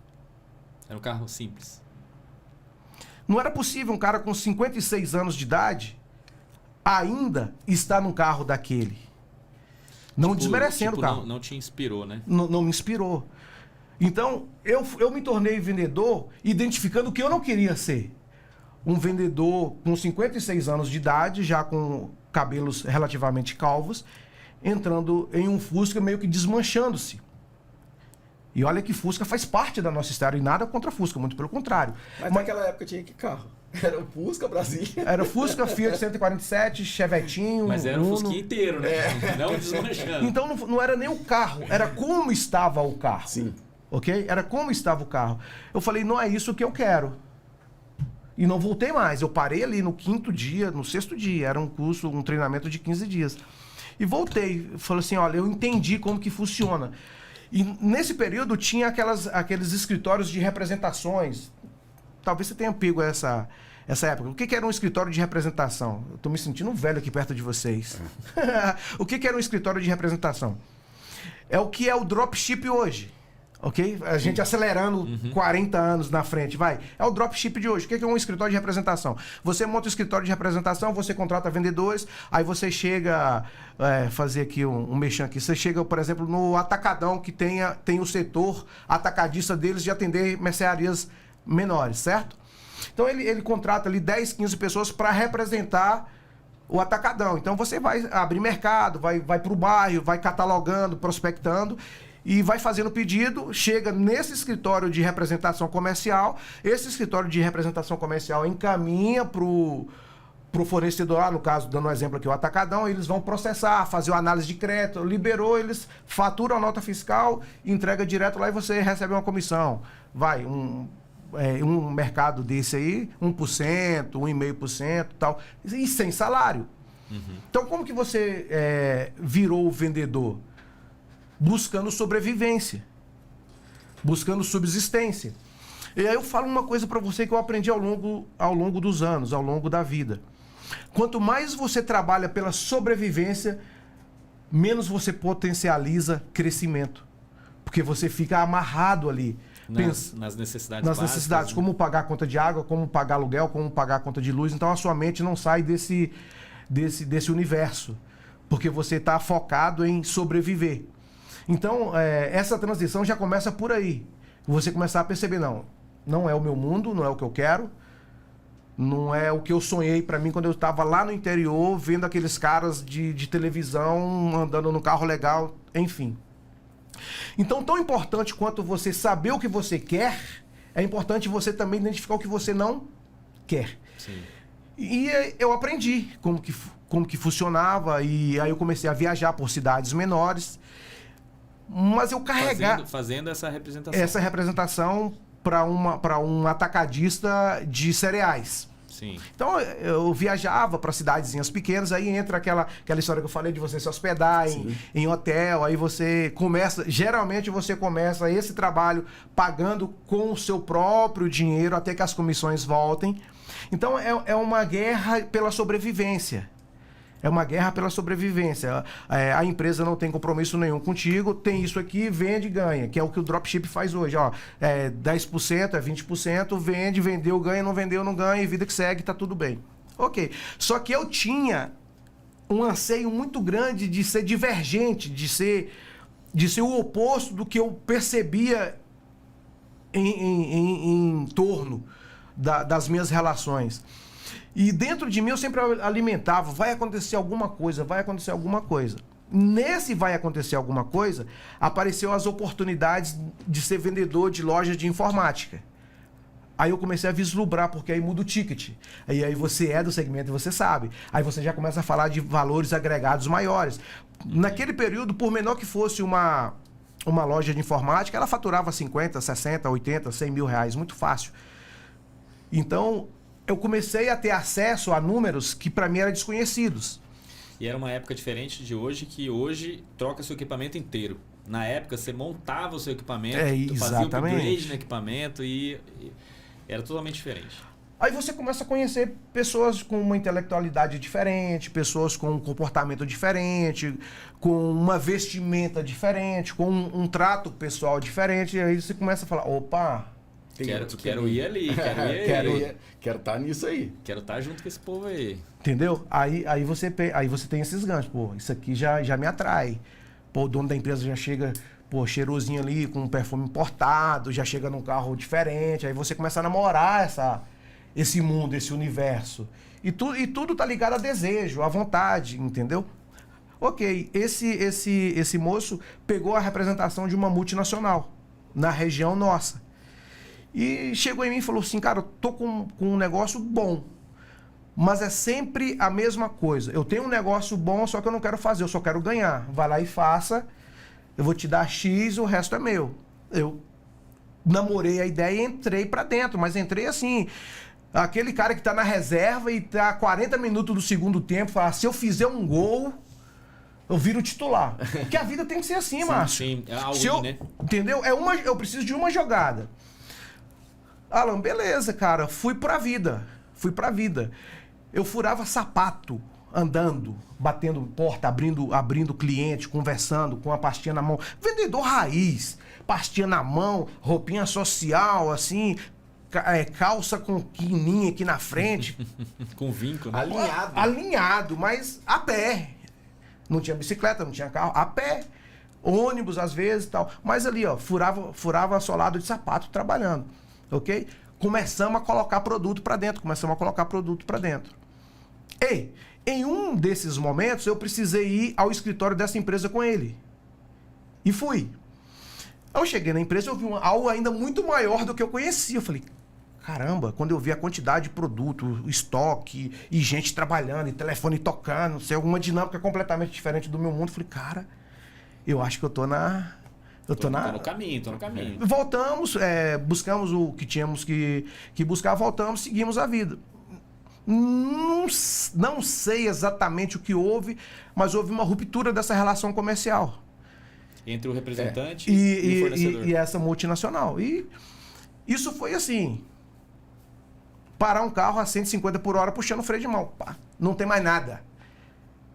S1: Era um carro simples.
S2: Não era possível um cara com 56 anos de idade ainda estar num carro daquele. Não desmerecendo o carro.
S1: Não te inspirou, né?
S2: Não me inspirou. Então, eu me tornei vendedor identificando o que eu não queria ser. Um vendedor com 56 anos de idade, já com cabelos relativamente calvos, entrando em um Fusca meio que desmanchando-se. E olha que Fusca faz parte da nossa história e nada contra Fusca, muito pelo contrário.
S3: Mas naquela época tinha que carro? Era o Fusca, Brasília.
S2: Era o Fusca, Fiat 147, Chevetinho,
S1: Mas era o
S2: Uno.
S1: Fusquinha inteiro, né? Não desmanchando.
S2: Então não era nem o carro, era como estava o carro.
S3: Sim.
S2: Ok? Era como estava o carro. Eu falei, não é isso que eu quero. E não voltei mais. Eu parei ali no 5º dia, no 6º dia. Era um curso, um treinamento de 15 dias. E voltei. Falei assim, olha, eu entendi como que funciona. E nesse período tinha aqueles escritórios de representações. Talvez você tenha pego essa época. O que era um escritório de representação? Eu estou me sentindo velho aqui perto de vocês. O que era um escritório de representação? É o que é o dropship hoje. Ok? A gente acelerando 40 anos na frente, vai. É o dropship de hoje. O que é um escritório de representação? Você monta um escritório de representação, você contrata vendedores, aí você chega, fazer aqui um mexão aqui, você chega, por exemplo, no atacadão que tem o setor atacadista deles de atender mercearias menores, certo? Então ele contrata ali 10, 15 pessoas para representar o atacadão. Então você vai abrir mercado, vai para o bairro, vai catalogando, prospectando e vai fazendo pedido, chega nesse escritório de representação comercial, esse escritório de representação comercial encaminha para o fornecedor, no caso, dando um exemplo aqui, o atacadão, eles vão processar, fazer uma análise de crédito, liberou, eles faturam a nota fiscal, entrega direto lá e você recebe uma comissão. Vai, um mercado desse aí, 1%, 1,5% e tal, e sem salário. Então, como que você virou vendedor? Buscando sobrevivência, buscando subsistência. E aí eu falo uma coisa para você que eu aprendi ao longo dos anos, ao longo da vida. Quanto mais você trabalha pela sobrevivência, menos você potencializa crescimento. Porque você fica amarrado ali.
S1: Nas necessidades
S2: nas
S1: básicas,
S2: necessidades,
S1: né?
S2: Como pagar a conta de água, como pagar aluguel, como pagar a conta de luz. Então a sua mente não sai desse universo. Porque você está focado em sobreviver. Então, essa transição já começa por aí. Você começar a perceber, não é o meu mundo, não é o que eu quero, não é o que eu sonhei para mim quando eu estava lá no interior, vendo aqueles caras de televisão, andando no carro legal, enfim. Então, tão importante quanto você saber o que você quer, é importante você também identificar o que você não quer. Sim. E eu aprendi como que funcionava, e aí eu comecei a viajar por cidades menores. Mas eu carregar...
S1: Fazendo essa representação.
S2: Essa representação para um atacadista de cereais.
S1: Sim.
S2: Então, eu viajava para cidadezinhas pequenas, aí entra aquela história que eu falei de você se hospedar em hotel, aí você começa... Geralmente você começa esse trabalho pagando com o seu próprio dinheiro até que as comissões voltem. Então, é uma guerra pela sobrevivência. É uma guerra pela sobrevivência. A empresa não tem compromisso nenhum contigo, tem isso aqui, vende e ganha, que é o que o dropship faz hoje. 10%, 20%, vendeu, ganha, não vendeu, não ganha, e vida que segue, tá tudo bem. Ok. Só que eu tinha um anseio muito grande de ser divergente, de ser o oposto do que eu percebia em torno das minhas relações. E dentro de mim eu sempre alimentava, vai acontecer alguma coisa, vai acontecer alguma coisa. Nesse vai acontecer alguma coisa, apareceu as oportunidades de ser vendedor de lojas de informática. Aí eu comecei a vislumbrar, porque aí muda o ticket. Aí você é do segmento e você sabe. Aí você já começa a falar de valores agregados maiores. Naquele período, por menor que fosse uma loja de informática, ela faturava 50, 60, 80, 100 mil reais, muito fácil. Então... eu comecei a ter acesso a números que para mim eram desconhecidos.
S1: E era uma época diferente de hoje, que hoje troca seu equipamento inteiro. Na época, você montava o seu equipamento, fazia o upgrade no equipamento e era totalmente diferente.
S2: Aí você começa a conhecer pessoas com uma intelectualidade diferente, pessoas com um comportamento diferente, com uma vestimenta diferente, com um trato pessoal diferente. E aí você começa a falar, opa,
S1: Quero ir ali,
S3: Quero estar nisso aí.
S1: Quero estar junto com esse povo aí.
S2: Entendeu? Aí você tem esses ganchos. Pô, isso aqui já me atrai. Pô, o dono da empresa já chega, pô, cheirosinho ali, com um perfume importado, já chega num carro diferente. Aí você começa a namorar esse mundo, esse universo. E tudo tá ligado a desejo, a vontade, entendeu? Ok, esse moço pegou a representação de uma multinacional na região nossa. E chegou em mim e falou assim, cara, eu tô com um negócio bom, mas é sempre a mesma coisa. Eu tenho um negócio bom, só que eu não quero fazer, eu só quero ganhar. Vai lá e faça, eu vou te dar X, o resto é meu. Eu namorei a ideia e entrei pra dentro, mas entrei assim, aquele cara que tá na reserva e tá 40 minutos do segundo tempo, fala, se eu fizer um gol, eu viro titular. Porque a vida tem que ser assim, Márcio.
S1: Sim, é algo, né?
S2: Entendeu? Eu preciso de uma jogada. Alan, beleza, cara, fui pra vida. Eu furava sapato, andando, batendo porta, abrindo cliente, conversando com a pastinha na mão. Vendedor raiz, pastinha na mão, roupinha social, assim, calça com quininha aqui na frente.
S1: Com vinco, né?
S2: Alinhado, mas a pé. Não tinha bicicleta, não tinha carro, a pé. Ônibus, às vezes e tal. Mas ali, ó, furava solado de sapato trabalhando. Ok? Começamos a colocar produto para dentro. E, em um desses momentos, eu precisei ir ao escritório dessa empresa com ele. E fui. Eu cheguei na empresa, eu vi algo ainda muito maior do que eu conhecia. Eu falei, caramba, quando eu vi a quantidade de produto, estoque, e gente trabalhando, e telefone tocando, sei, alguma dinâmica completamente diferente do meu mundo, eu falei, cara, eu acho que eu tô no caminho. Voltamos, buscamos o que tínhamos que buscar, voltamos, seguimos a vida. Não sei exatamente o que houve, mas houve uma ruptura dessa relação comercial.
S1: Entre o representante e o fornecedor.
S2: E essa multinacional. E isso foi assim, parar um carro a 150 por hora puxando o freio de mão. Pá, não tem mais nada.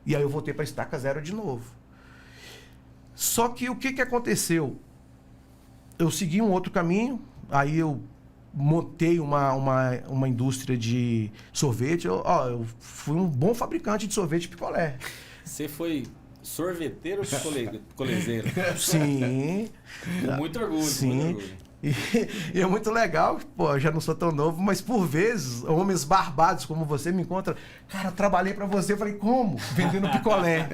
S2: E aí eu voltei para estaca zero de novo. Só que o que aconteceu? Eu segui um outro caminho, aí eu montei uma indústria de sorvete. Eu fui um bom fabricante de sorvete picolé.
S1: Você foi sorveteiro ou picolezeiro?
S2: Sim.
S1: Com muito orgulho.
S2: Sim.
S1: Com muito orgulho.
S2: E é muito legal, pô, eu já não sou tão novo, mas por vezes, homens barbados como você me encontram, cara, trabalhei pra você, eu falei, como? Vendendo picolé.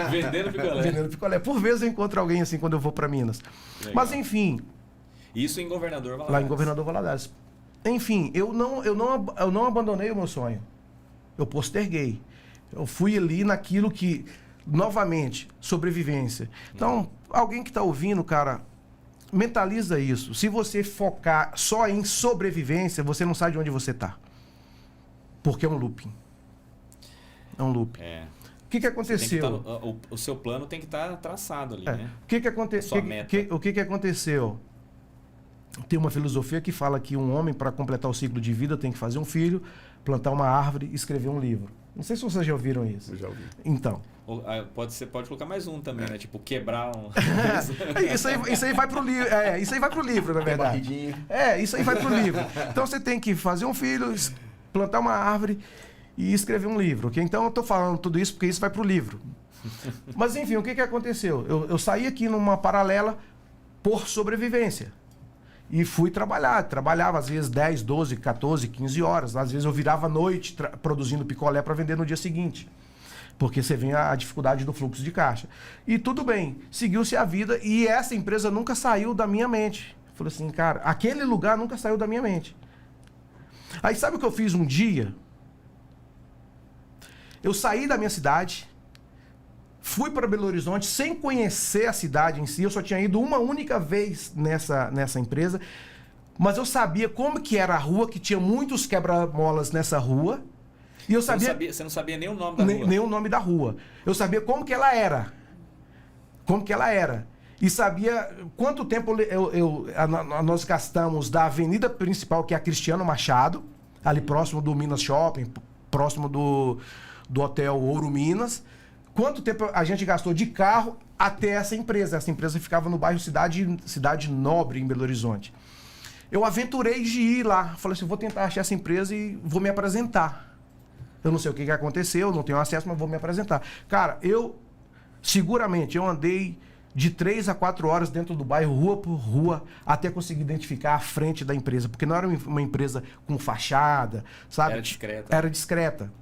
S2: Vendendo picolé. Por vezes eu encontro alguém assim quando eu vou pra Minas. Legal. Mas enfim.
S1: Isso em Governador Valadares.
S2: Lá em Governador Valadares. Enfim, eu não abandonei o meu sonho. Eu posterguei. Eu fui ali naquilo que, novamente, sobrevivência. Então, alguém que tá ouvindo, cara, mentaliza isso. Se você focar só em sobrevivência, você não sabe de onde você está. Porque é um looping. É um looping. O que aconteceu?
S1: O seu plano tem que estar traçado ali, né?
S2: O que aconteceu? O que aconteceu? Tem uma filosofia que fala que um homem, para completar o ciclo de vida, tem que fazer um filho, plantar uma árvore e escrever um livro. Não sei se vocês já ouviram isso.
S3: Eu já ouvi.
S2: Então.
S1: Pode colocar mais um também, né? Tipo, quebrar um...
S2: Isso aí vai pro livro. Isso aí vai pro livro, na verdade. Isso aí vai pro livro. Então você tem que fazer um filho, plantar uma árvore e escrever um livro, ok? Então eu tô falando tudo isso porque isso vai pro livro. Mas enfim, o que aconteceu? Eu saí aqui numa paralela por sobrevivência. E fui trabalhava às vezes 10, 12, 14, 15 horas. Às vezes eu virava à noite produzindo picolé para vender no dia seguinte. Porque você vê a dificuldade do fluxo de caixa. E tudo bem, seguiu-se a vida e essa empresa nunca saiu da minha mente. Falei assim, cara, aquele lugar nunca saiu da minha mente. Aí sabe o que eu fiz um dia? Eu saí da minha cidade, fui para Belo Horizonte sem conhecer a cidade em si. Eu só tinha ido uma única vez nessa empresa, mas eu sabia como que era a rua, que tinha muitos quebra-molas nessa rua. E eu sabia...
S1: Você não sabia nem o nome da rua?
S2: Nem o nome da rua. Eu sabia como que ela era. E sabia quanto tempo nós gastamos da avenida principal, que é a Cristiano Machado, ali próximo do Minas Shopping, próximo do Hotel Ouro Minas. Quanto tempo a gente gastou de carro até essa empresa. Essa empresa ficava no bairro Cidade Nobre, em Belo Horizonte. eu aventurei de ir lá. Falei assim, vou tentar achar essa empresa e vou me apresentar. Eu não sei o que aconteceu, não tenho acesso, mas vou me apresentar. Cara, seguramente, eu andei de 3 a 4 horas dentro do bairro, rua por rua, até conseguir identificar a frente da empresa. Porque não era uma empresa com fachada, sabe?
S1: Era discreta.
S2: Era discreta.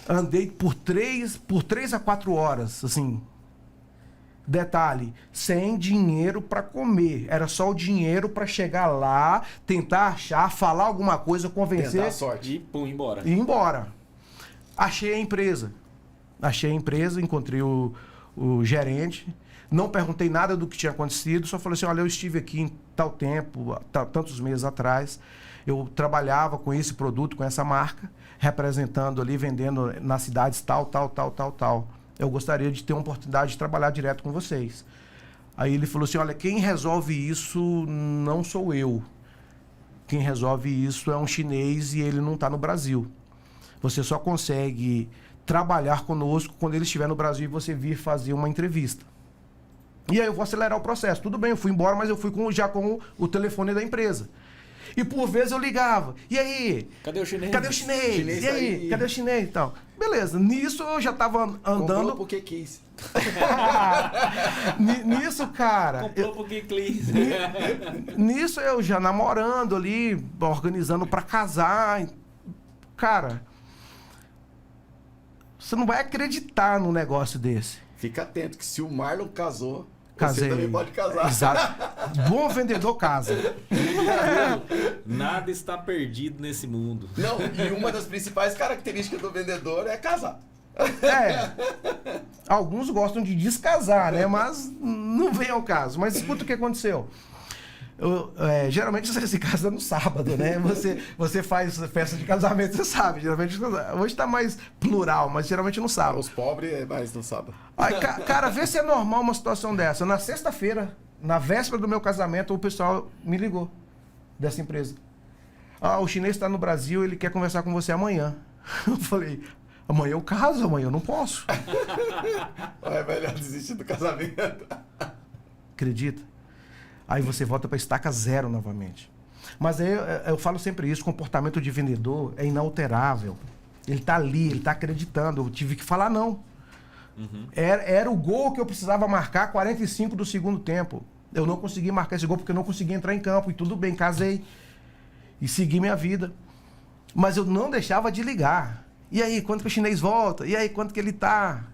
S2: Andei por 3 a 4 horas, assim. Detalhe, sem dinheiro para comer. Era só o dinheiro para chegar lá, tentar achar, falar alguma coisa, convencer.
S3: Tentar a sorte.
S1: E pum, embora.
S2: E ir embora. Achei a empresa. Encontrei o gerente. Não perguntei nada do que tinha acontecido, só falei assim, olha, eu estive aqui em tal tempo, tantos meses atrás, eu trabalhava com esse produto, com essa marca, representando ali, vendendo nas cidades tal. Eu gostaria de ter uma oportunidade de trabalhar direto com vocês. Aí ele falou assim, olha, quem resolve isso não sou eu. Quem resolve isso é um chinês e ele não está no Brasil. Você só consegue trabalhar conosco quando ele estiver no Brasil e você vir fazer uma entrevista. E aí eu vou acelerar o processo. Tudo bem, eu fui embora, mas eu fui já com o telefone da empresa. E por vezes eu ligava. E aí?
S1: Cadê o chinês?
S2: Cadê o chinês? E aí? Cadê o chinês e tal? Beleza, nisso eu já tava andando...
S3: Comprou porque quis.
S2: Nisso, cara...
S1: Comprou porque quis.
S2: Nisso eu já namorando ali, organizando pra casar. Cara, você não vai acreditar num negócio desse.
S3: Fica atento que se o Marlon casou,
S2: Casei.
S3: você também pode casar.
S2: Exato. Bom vendedor casa.
S1: Nada está perdido nesse mundo.
S3: Não, e uma das principais características do vendedor é casar.
S2: Alguns gostam de descasar, né? Mas não vem ao caso. Mas escuta o que aconteceu. Geralmente você se casa no sábado, né? Você faz festa de casamento, você sabe. Geralmente, hoje tá mais plural, mas geralmente no sábado.
S3: Os pobres é mais no sábado.
S2: Aí, cara, vê se é normal uma situação dessa. Na sexta-feira, na véspera do meu casamento, o pessoal me ligou dessa empresa. O chinês está no Brasil, ele quer conversar com você amanhã. Eu falei, amanhã eu caso, amanhã eu não posso.
S3: É melhor desistir do casamento.
S2: Acredita? Aí você volta para estaca zero novamente. Mas aí eu falo sempre isso, o comportamento de vendedor é inalterável. Ele está ali, ele está acreditando. Eu tive que falar não.
S1: Uhum.
S2: Era o gol que eu precisava marcar, 45 do segundo tempo. Eu não consegui marcar esse gol porque eu não consegui entrar em campo. E tudo bem, casei. E segui minha vida. Mas eu não deixava de ligar. E aí, quando que o chinês volta? E aí, quando que ele está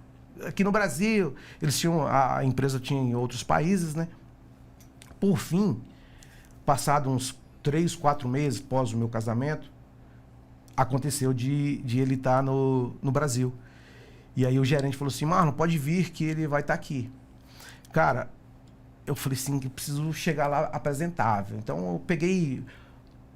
S2: aqui no Brasil? A empresa tinha em outros países, né? Por fim, passado uns 3, 4 meses após o meu casamento, aconteceu de ele estar no Brasil. E aí o gerente falou assim, Marlon, pode vir que ele vai estar aqui. Cara, eu falei assim, que preciso chegar lá apresentável. Então eu peguei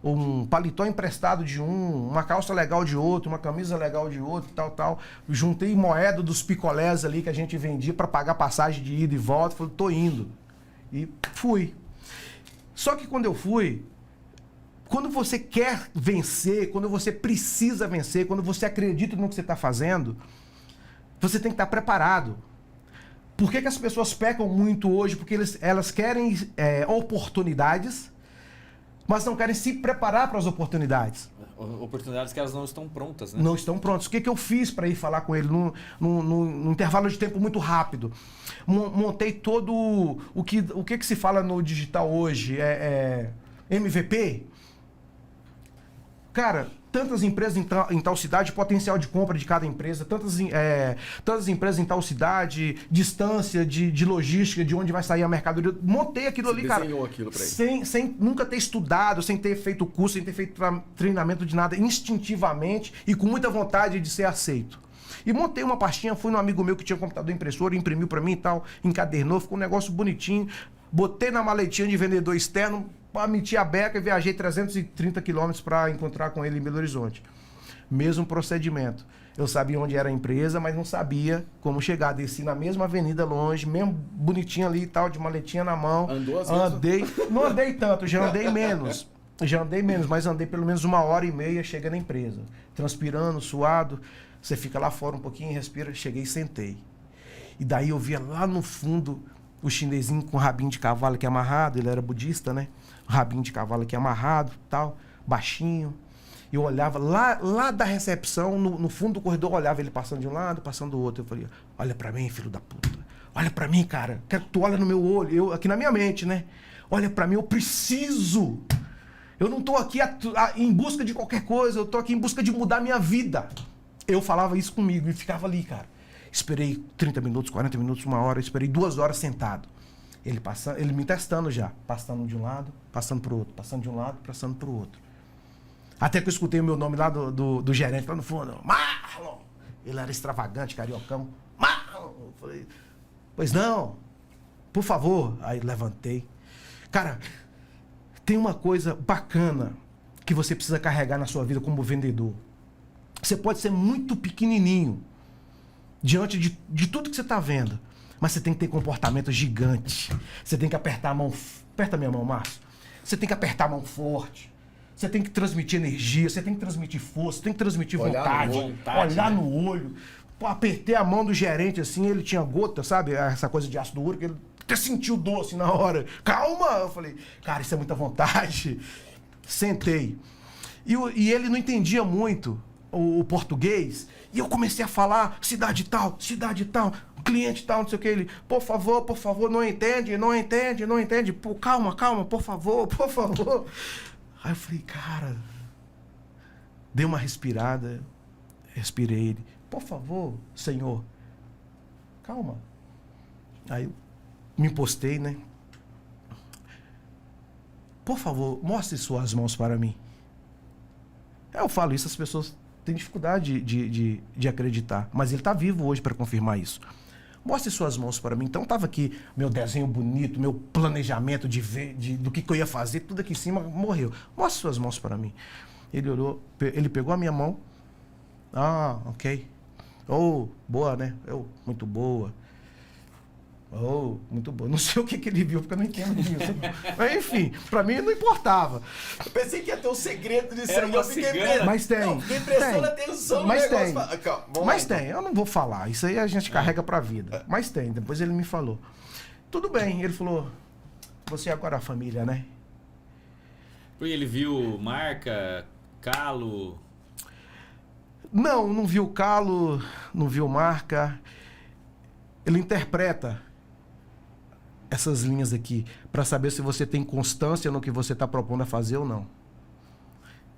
S2: um paletó emprestado de uma calça legal de outro, uma camisa legal de outro, tal. Juntei moeda dos picolés ali que a gente vendia para pagar passagem de ida e volta. Falei, tô indo. E fui. Só que quando eu fui, quando você quer vencer, quando você precisa vencer, quando você acredita no que você está fazendo, você tem que estar preparado. Por que as pessoas pecam muito hoje? Porque elas querem oportunidades, mas não querem se preparar para as oportunidades.
S1: Oportunidades que elas não estão prontas, né?
S2: Não estão prontas. O que eu fiz para ir falar com ele num intervalo de tempo muito rápido? Montei todo o que se fala no digital hoje, MVP. Cara, tantas empresas em tal cidade, potencial de compra de cada empresa, tantas empresas em tal cidade, distância de logística, de onde vai sair a mercadoria. Montei aquilo ali, cara.
S3: Desenhou aquilo pra ele.
S2: Sem nunca ter estudado, sem ter feito curso, sem ter feito treinamento de nada, instintivamente e com muita vontade de ser aceito. E montei uma pastinha, fui num amigo meu que tinha um computador impressor, imprimiu pra mim e tal, encadernou, ficou um negócio bonitinho. Botei na maletinha de vendedor externo, meti a beca e viajei 330 quilômetros para encontrar com ele em Belo Horizonte. Mesmo procedimento. Eu sabia onde era a empresa, mas não sabia como chegar. Desci na mesma avenida longe, mesmo bonitinho ali e tal, de maletinha na mão.
S3: Andou assim?
S2: Não andei tanto, já andei menos, mas andei pelo menos 1h30 chegando na empresa. Transpirando, suado. Você fica lá fora um pouquinho, respira. Cheguei e sentei. E daí eu via lá no fundo o chinesinho com o rabinho de cavalo aqui amarrado, ele era budista, né? O rabinho de cavalo aqui amarrado, tal, baixinho. Eu olhava lá da recepção, no fundo do corredor, eu olhava ele passando de um lado, passando do outro. Eu falei, olha pra mim, filho da puta. Olha pra mim, cara. Quero que tu olhe no meu olho. Aqui na minha mente, né? Olha pra mim, eu preciso. Eu não tô aqui em busca de qualquer coisa, eu tô aqui em busca de mudar minha vida. Eu falava isso comigo e ficava ali, cara. Esperei 30 minutos, 40 minutos, 1 hora, esperei 2 horas sentado. Ele me testando já. Passando de um lado, passando pro outro. Passando de um lado, passando pro outro. Até que eu escutei o meu nome lá do gerente, lá no fundo. Marlon! Ele era extravagante, cariocão. Marlon! Eu falei, pois não, por favor. Aí levantei. Cara, tem uma coisa bacana que você precisa carregar na sua vida como vendedor. Você pode ser muito pequenininho diante de tudo que você está vendo, mas você tem que ter comportamento gigante. Você tem que apertar a mão. Aperta a minha mão, Márcio. Você tem que apertar a mão forte. Você tem que transmitir energia, você tem que transmitir força, você tem que transmitir vontade, olhar no olho. Pô, apertei a mão do gerente assim, ele tinha gota, sabe? Essa coisa de ácido úrico, ele até sentiu dor assim na hora. Calma! Eu falei, cara, isso é muita vontade. Sentei. E ele não entendia muito o português. E eu comecei a falar, cidade tal, cliente tal, não sei o que. Ele, por favor, não entende. Pô, calma, por favor. Aí eu falei, cara, dei uma respirada, respirei ele. Por favor, senhor, calma. Aí eu me postei, né? Por favor, mostre suas mãos para mim. Eu falo isso, as pessoas têm dificuldade de acreditar, mas ele está vivo hoje para confirmar isso. Mostre suas mãos para mim. Então estava aqui meu desenho bonito, meu planejamento do que eu ia fazer, tudo aqui em cima morreu. Mostre suas mãos para mim. Ele olhou, ele pegou a minha mão. Ah, ok. Oh, boa, né? Muito boa. Oh, muito boa. Não sei o que ele viu, porque eu não entendo disso. Mas enfim, pra mim não importava.
S3: Eu pensei que ia ter um segredo disso
S1: aí.
S3: Eu fiquei
S2: Mas tem.
S3: Não, fiquei prestando atenção
S2: mas
S3: no negócio.
S2: Tem.
S3: Calma,
S2: mas tem, eu não vou falar. Isso aí a gente carrega pra vida. Mas tem. Depois ele me falou. Tudo bem. Ele falou, você agora é a família, né?
S1: Porque ele viu marca, calo...
S2: Não viu calo, não viu marca. Ele interpreta essas linhas aqui para saber se você tem constância no que você está propondo a fazer ou não.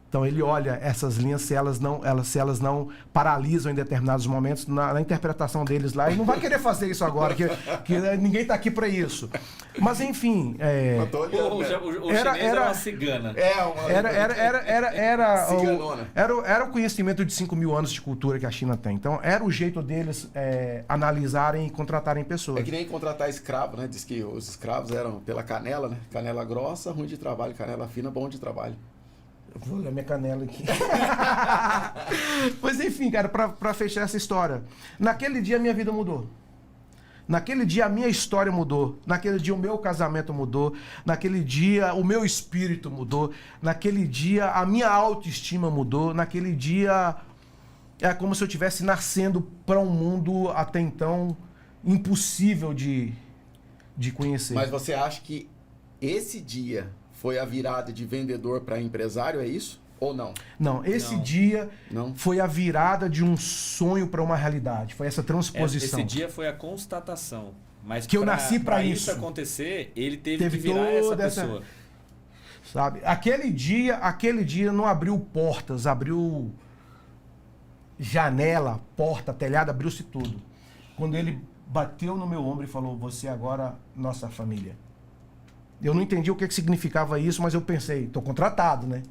S2: Então ele olha essas linhas se elas não paralisam em determinados momentos na interpretação deles lá. E não vai querer fazer isso agora, que ninguém está aqui para isso. Mas enfim,
S1: era uma cigana.
S2: Era o conhecimento de 5.000 anos de cultura que a China tem. Então era o jeito deles analisarem e contratarem pessoas.
S3: É que nem contratar escravo, né? Diz que os escravos eram pela canela, né? Canela grossa, ruim de trabalho. Canela fina, bom de trabalho.
S2: Eu vou olhar minha canela aqui. Mas enfim, cara, pra fechar essa história. Naquele dia a minha vida mudou. Naquele dia a minha história mudou. Naquele dia o meu casamento mudou. Naquele dia o meu espírito mudou. Naquele dia a minha autoestima mudou. Naquele dia é como se eu estivesse nascendo para um mundo até então impossível de conhecer.
S3: Mas você acha que esse dia foi a virada de vendedor para empresário, é isso? Ou não?
S2: Não, esse dia foi a virada de um sonho para uma realidade. Foi essa transposição.
S1: Esse dia foi a constatação. Mas
S2: que eu nasci para isso
S1: acontecer, ele teve que virar essa pessoa.
S2: Sabe? Aquele dia não abriu portas, abriu janela, porta, telhado, abriu-se tudo. Quando ele bateu no meu ombro e falou, você agora nossa família. Eu não entendi o que significava isso, mas eu pensei, tô contratado, né?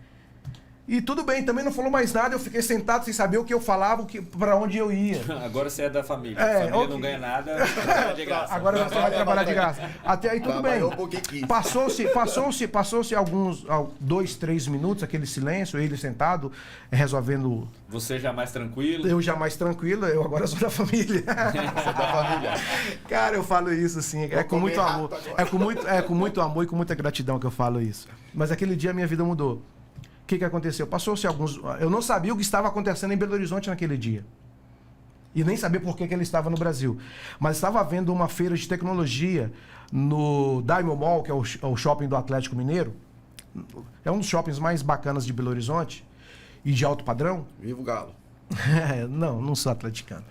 S2: E tudo bem, também não falou mais nada, eu fiquei sentado sem saber o que eu falava, para onde eu ia.
S1: Agora você é da família. A família okay. Não ganha nada, trabalha de graça.
S2: Agora você vai trabalhar de graça. Até aí tudo bem. Passou-se alguns 2, 3 minutos, aquele silêncio, ele sentado, resolvendo...
S1: Você já mais tranquilo?
S2: Eu já mais tranquilo, eu agora sou da família.
S3: Você é da família.
S2: Cara, eu falo isso assim, é com muito amor. É com muito amor e com muita gratidão que eu falo isso. Mas aquele dia a minha vida mudou. O que aconteceu? Passou-se alguns... Eu não sabia o que estava acontecendo em Belo Horizonte naquele dia. E nem sabia por que ele estava no Brasil. Mas estava havendo uma feira de tecnologia no Diamond Mall, que é o shopping do Atlético Mineiro. É um dos shoppings mais bacanas de Belo Horizonte e de alto padrão.
S3: Viva o Galo.
S2: Não sou atleticano.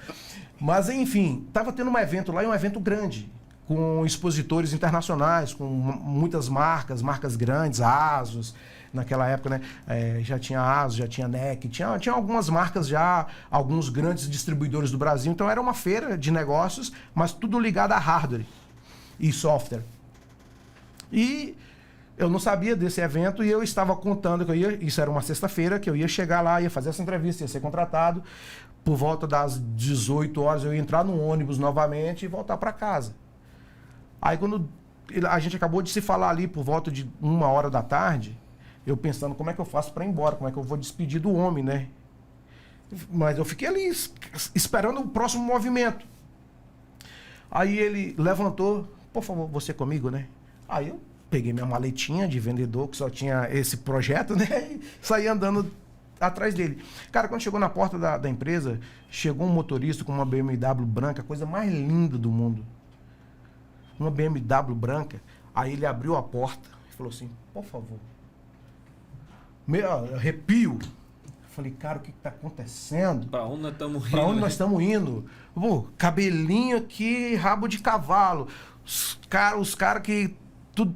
S2: Mas, enfim, estava tendo um evento lá, e um evento grande, com expositores internacionais, com muitas marcas grandes, Asus, naquela época, né? Já tinha Asus, já tinha NEC, tinha algumas marcas já, alguns grandes distribuidores do Brasil. Então era uma feira de negócios, mas tudo ligado a hardware e software. E eu não sabia desse evento e eu estava contando que isso era uma sexta-feira, que eu ia chegar lá, ia fazer essa entrevista, ia ser contratado. Por volta das 18 horas eu ia entrar no ônibus novamente e voltar para casa. Aí quando a gente acabou de se falar ali por volta de 1h da tarde, eu pensando como é que eu faço para ir embora, como é que eu vou despedir do homem, né? Mas eu fiquei ali esperando o próximo movimento. Aí ele levantou, por favor, você comigo, né? Aí eu peguei minha maletinha de vendedor, que só tinha esse projeto, né? E saí andando atrás dele. Cara, quando chegou na porta da empresa, chegou um motorista com uma BMW branca, a coisa mais linda do mundo. Uma BMW branca. Aí ele abriu a porta e falou assim, por favor. Meu arrepio. Falei, cara, o que está acontecendo?
S1: Pra onde nós estamos indo?
S2: Pra onde
S1: né?
S2: nós estamos indo? Pô, cabelinho aqui, rabo de cavalo. Os caras que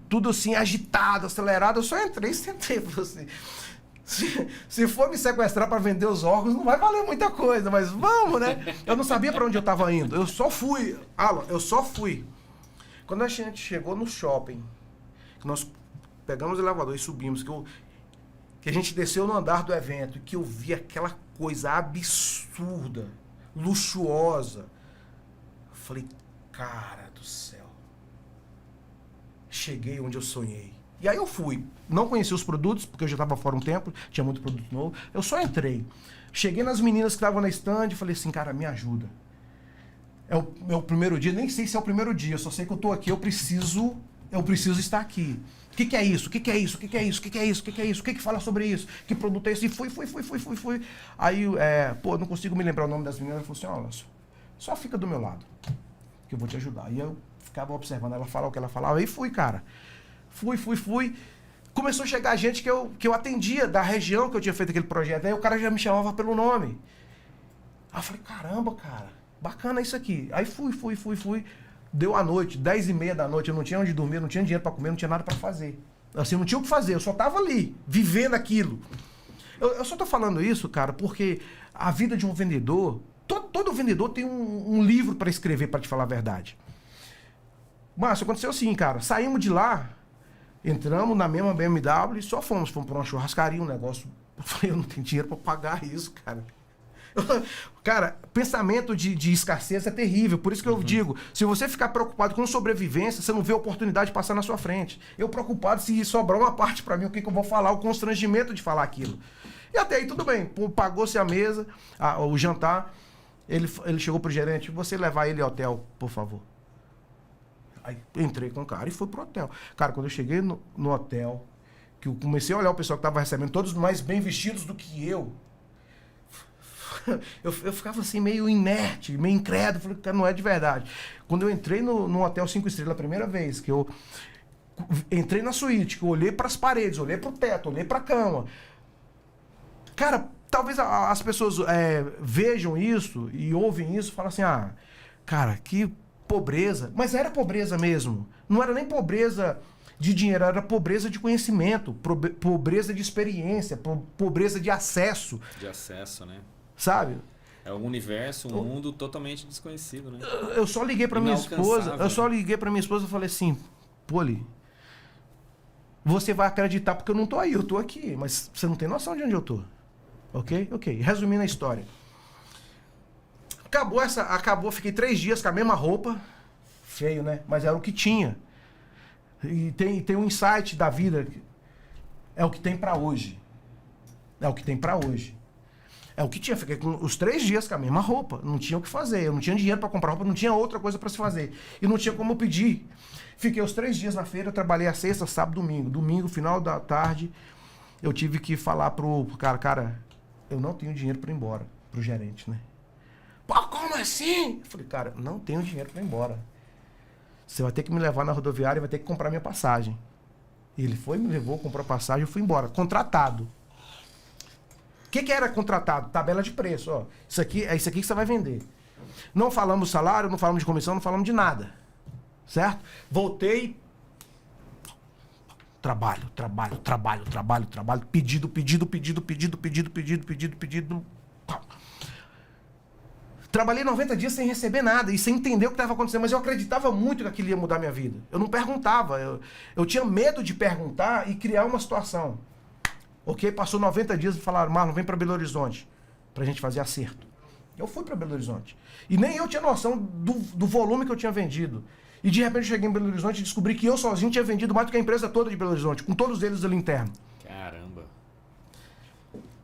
S2: tudo assim, agitado, acelerado. Eu só entrei e sentei. Falei assim, se for me sequestrar para vender os órgãos, não vai valer muita coisa, mas vamos, né? Eu não sabia para onde eu estava indo. Eu só fui. Alan, eu só fui. Quando a gente chegou no shopping, que nós pegamos o elevador e subimos, que a gente desceu no andar do evento, e que eu vi aquela coisa absurda, luxuosa. Eu falei, cara do céu. Cheguei onde eu sonhei. E aí eu fui. Não conheci os produtos, porque eu já estava fora um tempo, tinha muito produto novo. Eu só entrei. Cheguei nas meninas que estavam na stand e falei assim, cara, me ajuda. É o meu primeiro dia, nem sei se é o primeiro dia, eu só sei que eu tô aqui, eu preciso estar aqui. O que é isso? O que é isso? O que é isso? O que é isso? O que é isso? O que fala sobre isso? Que produto é esse? E fui. Aí, não consigo me lembrar o nome das meninas. Ela falou assim, olha, só fica do meu lado, que eu vou te ajudar. E eu ficava observando ela falar o que ela falava. Aí fui, cara. Fui. Começou a chegar gente que eu atendia, da região que eu tinha feito aquele projeto. Aí o cara já me chamava pelo nome. Aí eu falei, caramba, cara, bacana isso aqui. Aí fui. Deu a noite, 10h30 da noite, eu não tinha onde dormir, não tinha dinheiro para comer, não tinha nada para fazer. Assim, não tinha o que fazer, eu só tava ali, vivendo aquilo. Eu só tô falando isso, cara, porque a vida de um vendedor, todo vendedor tem um livro para escrever, para te falar a verdade. Mas aconteceu assim, cara, saímos de lá, entramos na mesma BMW e só fomos para uma churrascaria, um negócio. Eu falei, eu não tenho dinheiro para pagar isso, cara. Cara, pensamento de escassez é terrível. Por isso que eu digo, se você ficar preocupado com sobrevivência, você não vê a oportunidade de passar na sua frente. Eu preocupado se sobrar uma parte para mim, o que eu vou falar, o constrangimento de falar aquilo. E até aí tudo bem, pagou-se a mesa, o jantar, ele chegou pro gerente, você levar ele ao hotel, por favor. Aí entrei com o cara e fui pro hotel. Cara, quando eu cheguei no hotel, que eu comecei a olhar o pessoal que tava recebendo, todos mais bem vestidos do que eu ficava assim meio inerte, meio incrédulo, falei, cara, não é de verdade. Quando eu entrei no Hotel 5 Estrelas a primeira vez, que eu entrei na suíte, que eu olhei para as paredes, olhei para o teto, olhei para a cama. Cara, talvez as pessoas vejam isso e ouvem isso e falam assim, cara, que pobreza. Mas era pobreza mesmo. Não era nem pobreza de dinheiro, era pobreza de conhecimento, pobreza de experiência, pobreza de acesso.
S1: De acesso, né?
S2: Sabe?
S1: É um universo, um mundo totalmente desconhecido, né?
S2: Eu só liguei pra minha esposa, e falei assim, Poli, você vai acreditar porque eu não tô aí, eu tô aqui, mas você não tem noção de onde eu tô. Ok? Resumindo a história. Acabou, fiquei 3 dias com a mesma roupa, feio, né? Mas era o que tinha. E tem um insight da vida, é o que tem pra hoje. É o que tinha, fiquei com os 3 dias com a mesma roupa, não tinha o que fazer, eu não tinha dinheiro para comprar roupa, não tinha outra coisa para se fazer, e não tinha como eu pedir. Fiquei os 3 dias na feira, trabalhei a sexta, sábado, domingo, final da tarde, eu tive que falar pro cara, eu não tenho dinheiro para ir embora, pro gerente, né? Pô, como como assim? Eu falei, cara, não tenho dinheiro para ir embora. Você vai ter que me levar na rodoviária e vai ter que comprar minha passagem. Ele foi, me levou, comprou a passagem e eu fui embora. Contratado. O que era contratado? Tabela de preço. Ó. Isso aqui é isso aqui que você vai vender. Não falamos salário, não falamos de comissão, não falamos de nada. Certo? Voltei. Trabalho. Pedido. Trabalhei 90 dias sem receber nada e sem entender o que estava acontecendo, mas eu acreditava muito que aquilo ia mudar minha vida. Eu não perguntava, eu tinha medo de perguntar e criar uma situação. Ok? Passou 90 dias e falaram, Marlon, vem para Belo Horizonte pra gente fazer acerto. Eu fui para Belo Horizonte. E nem eu tinha noção do volume que eu tinha vendido. E de repente eu cheguei em Belo Horizonte e descobri que eu sozinho tinha vendido mais do que a empresa toda de Belo Horizonte, com todos eles ali interno.
S1: Caramba.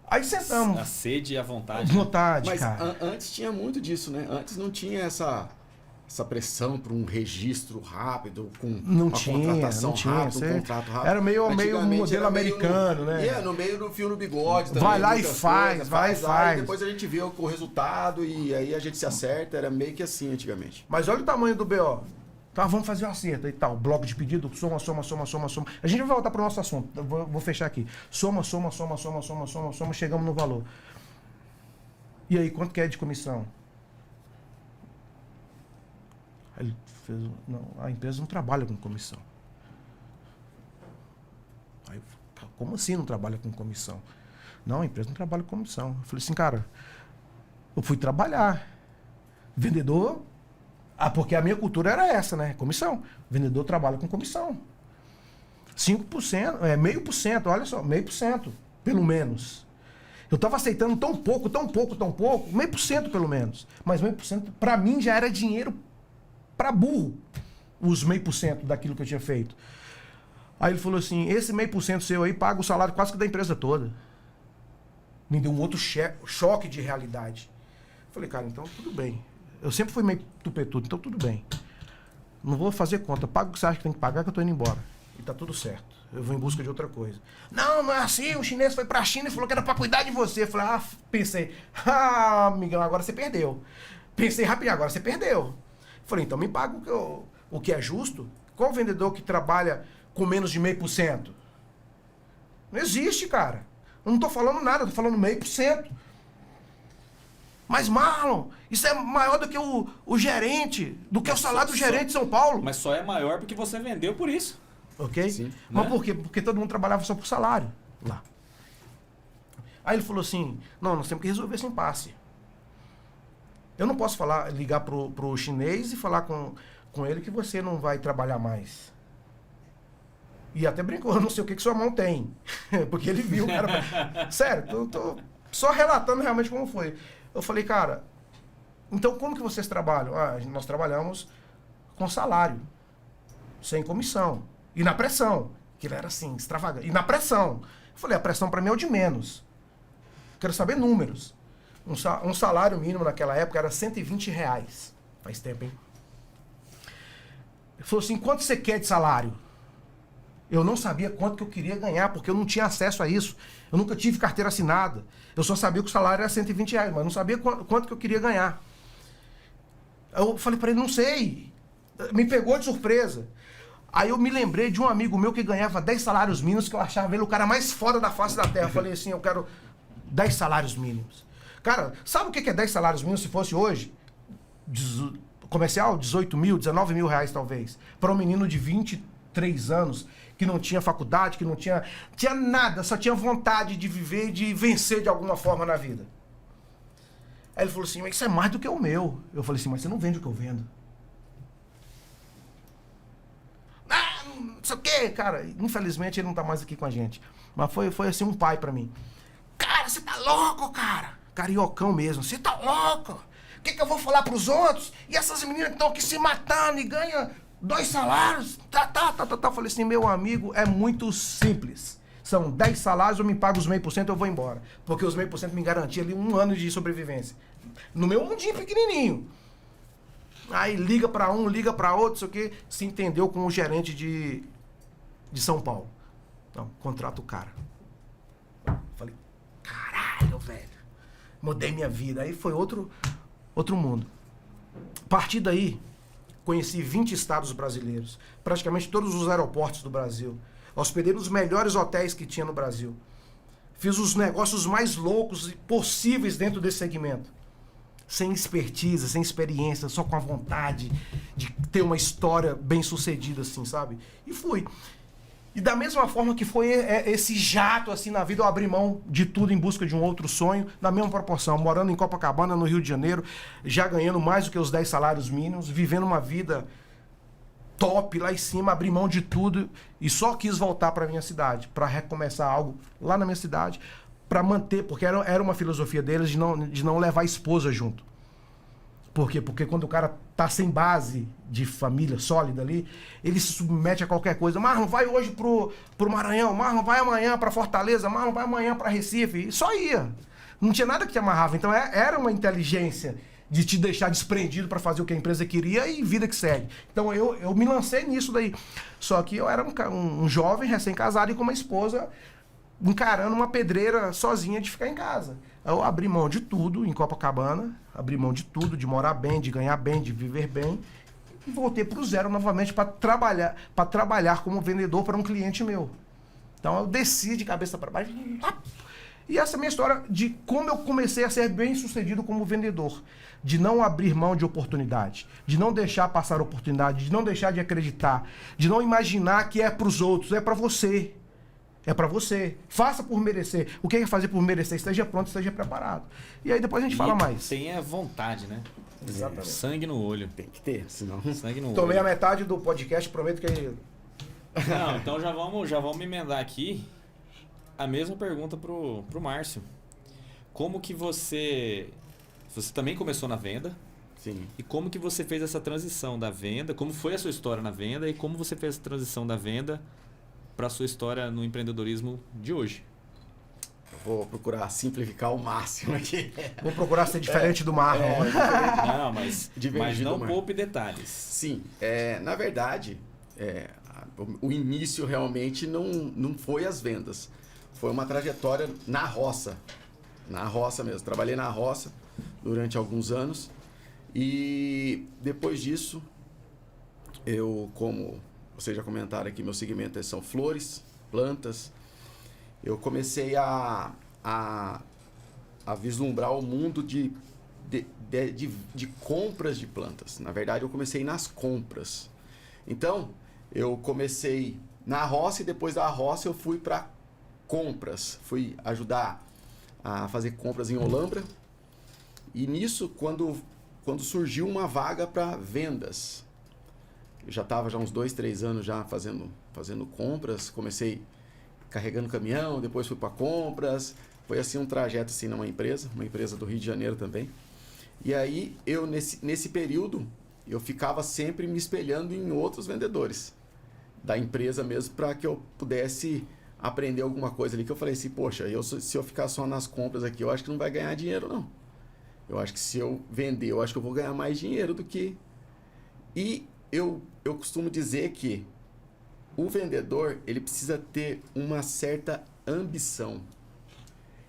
S2: Aí sentamos.
S1: A sede e a vontade.
S2: Vontade,
S3: Mas
S2: cara.
S3: Antes tinha muito disso, né? Antes não tinha essa pressão para um registro rápido, com uma contratação rápida, um contrato rápido.
S2: Era meio modelo
S3: era
S2: americano, né?
S3: No meio do fio no bigode também.
S2: Vai lá e faz,
S3: lá, e depois a gente vê o resultado e aí a gente se acerta. Era meio que assim antigamente.
S2: Mas olha o tamanho do BO. Tá, vamos fazer um acerto e tal. Bloco de pedido, soma. A gente vai voltar pro nosso assunto. Vou fechar aqui. Soma. Chegamos no valor. E aí, quanto que é de comissão? Aí ele fez... Não, a empresa não trabalha com comissão. Aí eu, como assim não trabalha com comissão? Não, a empresa não trabalha com comissão. Eu falei assim, cara, eu fui trabalhar. Vendedor... porque a minha cultura era essa, né? Comissão. Vendedor trabalha com comissão. 5%, 0,5%, olha só, 0,5%, pelo menos. Eu estava aceitando tão pouco, 0,5% pelo menos. Mas 0,5% para mim já era dinheiro para burro, os 0,5% daquilo que eu tinha feito. Aí ele falou assim, esse 0,5% seu aí paga o salário quase que da empresa toda. Me deu um outro choque de realidade. Falei, cara, então tudo bem. Eu sempre fui meio tupetudo, então tudo bem. Não vou fazer conta. Paga o que você acha que tem que pagar, que eu tô indo embora. E tá tudo certo. Eu vou em busca de outra coisa. Não é assim. O chinês foi pra China e falou que era pra cuidar de você. Eu falei, pensei. Amigão, agora você perdeu. Pensei rapidinho, agora você perdeu. Falei, então me paga o que é justo. Qual vendedor que trabalha com menos de 0,5%? Não existe, cara. Eu não tô falando nada, eu tô falando 0,5%. Mas, Marlon, isso é maior do que o gerente, do que o salário do gerente de São Paulo.
S1: Mas só é maior porque você vendeu por isso.
S2: Ok?
S3: Sim.
S2: Mas
S1: Né?
S2: por quê? Porque todo mundo trabalhava só por salário lá. Aí ele falou assim, não, nós temos que resolver esse impasse. Eu não posso ligar pro chinês e falar com ele que você não vai trabalhar mais. E até brincou, eu não sei o que sua mão tem. Porque ele viu, cara. Sério, eu tô só relatando realmente como foi. Eu falei, cara, então como que vocês trabalham? Nós trabalhamos com salário, sem comissão. E na pressão, que ele era assim, extravagante. E na pressão. Eu falei, a pressão para mim é o de menos. Quero saber números. Um salário mínimo naquela época era R$120. Faz tempo, hein? Ele falou assim, quanto você quer de salário? Eu não sabia quanto que eu queria ganhar, porque eu não tinha acesso a isso. Eu nunca tive carteira assinada. Eu só sabia que o salário era R$120, mas não sabia quanto que eu queria ganhar. Eu falei para ele, não sei. Me pegou de surpresa. Aí eu me lembrei de um amigo meu que ganhava 10 salários mínimos, que eu achava ele o cara mais foda da face da terra. Eu falei assim, eu quero 10 salários mínimos. Cara, sabe o que é 10 salários mínimos se fosse hoje? Comercial, 18 mil, 19 mil reais talvez. Para um menino de 23 anos, que não tinha faculdade, que não tinha nada, só tinha vontade de viver e de vencer de alguma forma na vida. Aí ele falou assim, mas isso é mais do que o meu. Eu falei assim, mas você não vende o que eu vendo. Não sei o quê, cara. Infelizmente ele não tá mais aqui com a gente. Mas foi assim um pai pra mim. Cara, você tá louco, cara. Cariocão mesmo. Você tá louco. O que eu vou falar pros outros? E essas meninas que estão aqui se matando e ganham 2 salários? Falei assim, meu amigo, é muito simples. São 10 salários, eu me pago os 0,5%, eu vou embora. Porque os 0,5% me garantia ali 1 ano de sobrevivência. No meu mundinho pequenininho. Aí liga pra um, liga pra outro, sei o quê. Se entendeu com o gerente de São Paulo. Não, contrata o cara. Falei, caralho, velho. Mudei minha vida. Aí foi outro mundo. A partir daí, conheci 20 estados brasileiros, praticamente todos os aeroportos do Brasil. Hospedei nos melhores hotéis que tinha no Brasil. Fiz os negócios mais loucos possíveis dentro desse segmento. Sem expertise, sem experiência, só com a vontade de ter uma história bem sucedida, assim, sabe? E fui. E da mesma forma que foi esse jato, assim, na vida, eu abri mão de tudo em busca de um outro sonho, na mesma proporção, morando em Copacabana, no Rio de Janeiro, já ganhando mais do que os 10 salários mínimos, vivendo uma vida top lá em cima, abri mão de tudo e só quis voltar para minha cidade, para recomeçar algo lá na minha cidade, para manter, porque era uma filosofia deles de não levar a esposa junto. Por quê? Porque quando o cara tá sem base de família sólida ali, ele se submete a qualquer coisa. Marlon, vai hoje pro Maranhão. Marlon, vai amanhã pra Fortaleza. Marlon, vai amanhã pra Recife. E só ia. Não tinha nada que te amarrava. Então era uma inteligência de te deixar desprendido para fazer o que a empresa queria e vida que segue. Então eu me lancei nisso daí. Só que eu era um jovem recém-casado e com uma esposa encarando uma pedreira sozinha de ficar em casa. Eu abri mão de tudo em Copacabana, abri mão de tudo, de morar bem, de ganhar bem, de viver bem, e voltei para o zero novamente para trabalhar como vendedor para um cliente meu. Então eu desci de cabeça para baixo. E essa é a minha história de como eu comecei a ser bem sucedido como vendedor. De não abrir mão de oportunidade, de não deixar passar oportunidade, de não deixar de acreditar, de não imaginar que é para os outros, é para você. É pra você. Faça por merecer. O que é fazer por merecer? Esteja pronto, esteja preparado. E aí depois a gente fala mais.
S1: Tenha vontade, né?
S2: Exatamente.
S1: Sangue no olho.
S3: Tem que ter, senão...
S1: Sangue no
S2: Tomei
S1: olho.
S2: a metade do podcast, prometo que...
S1: Não, então já vamos emendar aqui a mesma pergunta pro Márcio. Como que você também começou na venda?
S3: Sim.
S1: E como que você fez essa transição da venda? Como foi a sua história na venda? E como você fez a transição da venda para a sua história no empreendedorismo de hoje?
S3: Eu vou procurar simplificar ao máximo aqui.
S2: Vou procurar ser diferente do Marlon.
S1: Não, mas não poupe detalhes.
S3: Sim, na verdade, o início realmente não foi as vendas. Foi uma trajetória na roça. Na roça mesmo. Trabalhei na roça durante alguns anos. E depois disso, como vocês já comentaram aqui, meu segmento são flores, plantas. Eu comecei a vislumbrar o mundo de compras de plantas. Na verdade, eu comecei nas compras. Então, eu comecei na roça e depois da roça eu fui para compras. Fui ajudar a fazer compras em Olambra. E nisso, quando surgiu uma vaga para vendas, eu já estava uns 2, 3 anos já fazendo compras. Comecei carregando caminhão, depois fui para compras. Foi assim um trajeto assim numa empresa do Rio de Janeiro também. E aí eu nesse período eu ficava sempre me espelhando em outros vendedores da empresa mesmo, para que eu pudesse aprender alguma coisa ali, que eu falei assim, poxa, se eu ficar só nas compras aqui, eu acho que não vai ganhar dinheiro não. Eu acho que se eu vender, eu acho que eu vou ganhar mais dinheiro do que... E eu costumo dizer que o vendedor, ele precisa ter uma certa ambição.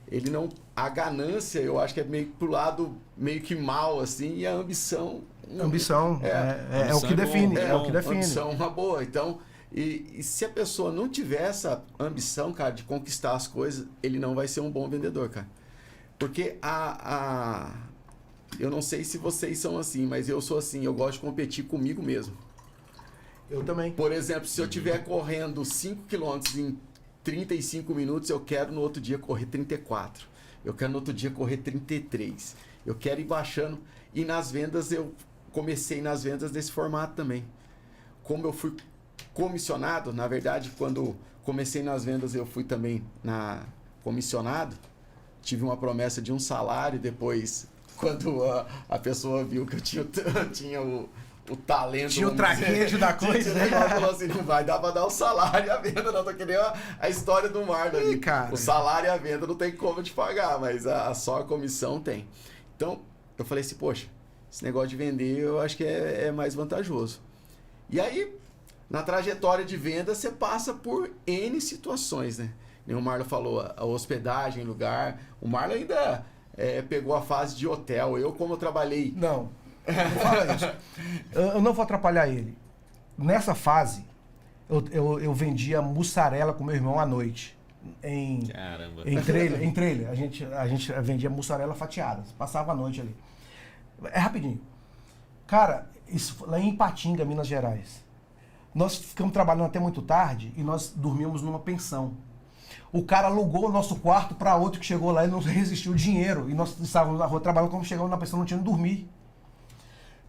S3: Ele não... A ganância, eu acho que é meio pro lado meio que mal, assim, e a ambição...
S2: Ambição é o que define. É o que define.
S3: Ambição é uma boa. Então, e se a pessoa não tiver essa ambição, cara, de conquistar as coisas, ele não vai ser um bom vendedor, cara. Porque eu não sei se vocês são assim, mas eu sou assim, eu gosto de competir comigo mesmo.
S2: Eu também.
S3: Por exemplo, se eu estiver correndo 5 km em 35 minutos, eu quero no outro dia correr 34. Eu quero no outro dia correr 33. Eu quero ir baixando. E nas vendas, eu comecei nas vendas desse formato também. Como eu fui comissionado, na verdade, quando comecei nas vendas, eu fui também comissionado. Tive uma promessa de um salário, depois, quando a pessoa viu que eu tinha o talento...
S2: Tinha o traquejo da coisa, né?
S3: Ela falou assim, não vai dar pra dar o salário e a venda, não. Tô querendo a história do Marlon ali.
S2: Cara.
S3: O salário e a venda não tem como te pagar, mas só a comissão tem. Então, eu falei assim, poxa, esse negócio de vender eu acho que é mais vantajoso. E aí, na trajetória de venda, você passa por N situações, né? Nem o Marlon falou, a hospedagem, lugar. O Marlon ainda pegou a fase de hotel. Eu, como eu trabalhei...
S2: Não. Não fala isso. Eu não vou atrapalhar ele. Nessa fase, eu vendia mussarela com meu irmão à noite.
S1: Caramba.
S2: Em trailer. A gente vendia mussarela fatiada. Passava a noite ali. É rapidinho. Cara, isso lá em Ipatinga, Minas Gerais. Nós ficamos trabalhando até muito tarde e nós dormimos numa pensão. O cara alugou o nosso quarto para outro que chegou lá e não resistiu o dinheiro. E nós estávamos na rua trabalhando, como chegamos na pensão, não tinha onde dormir.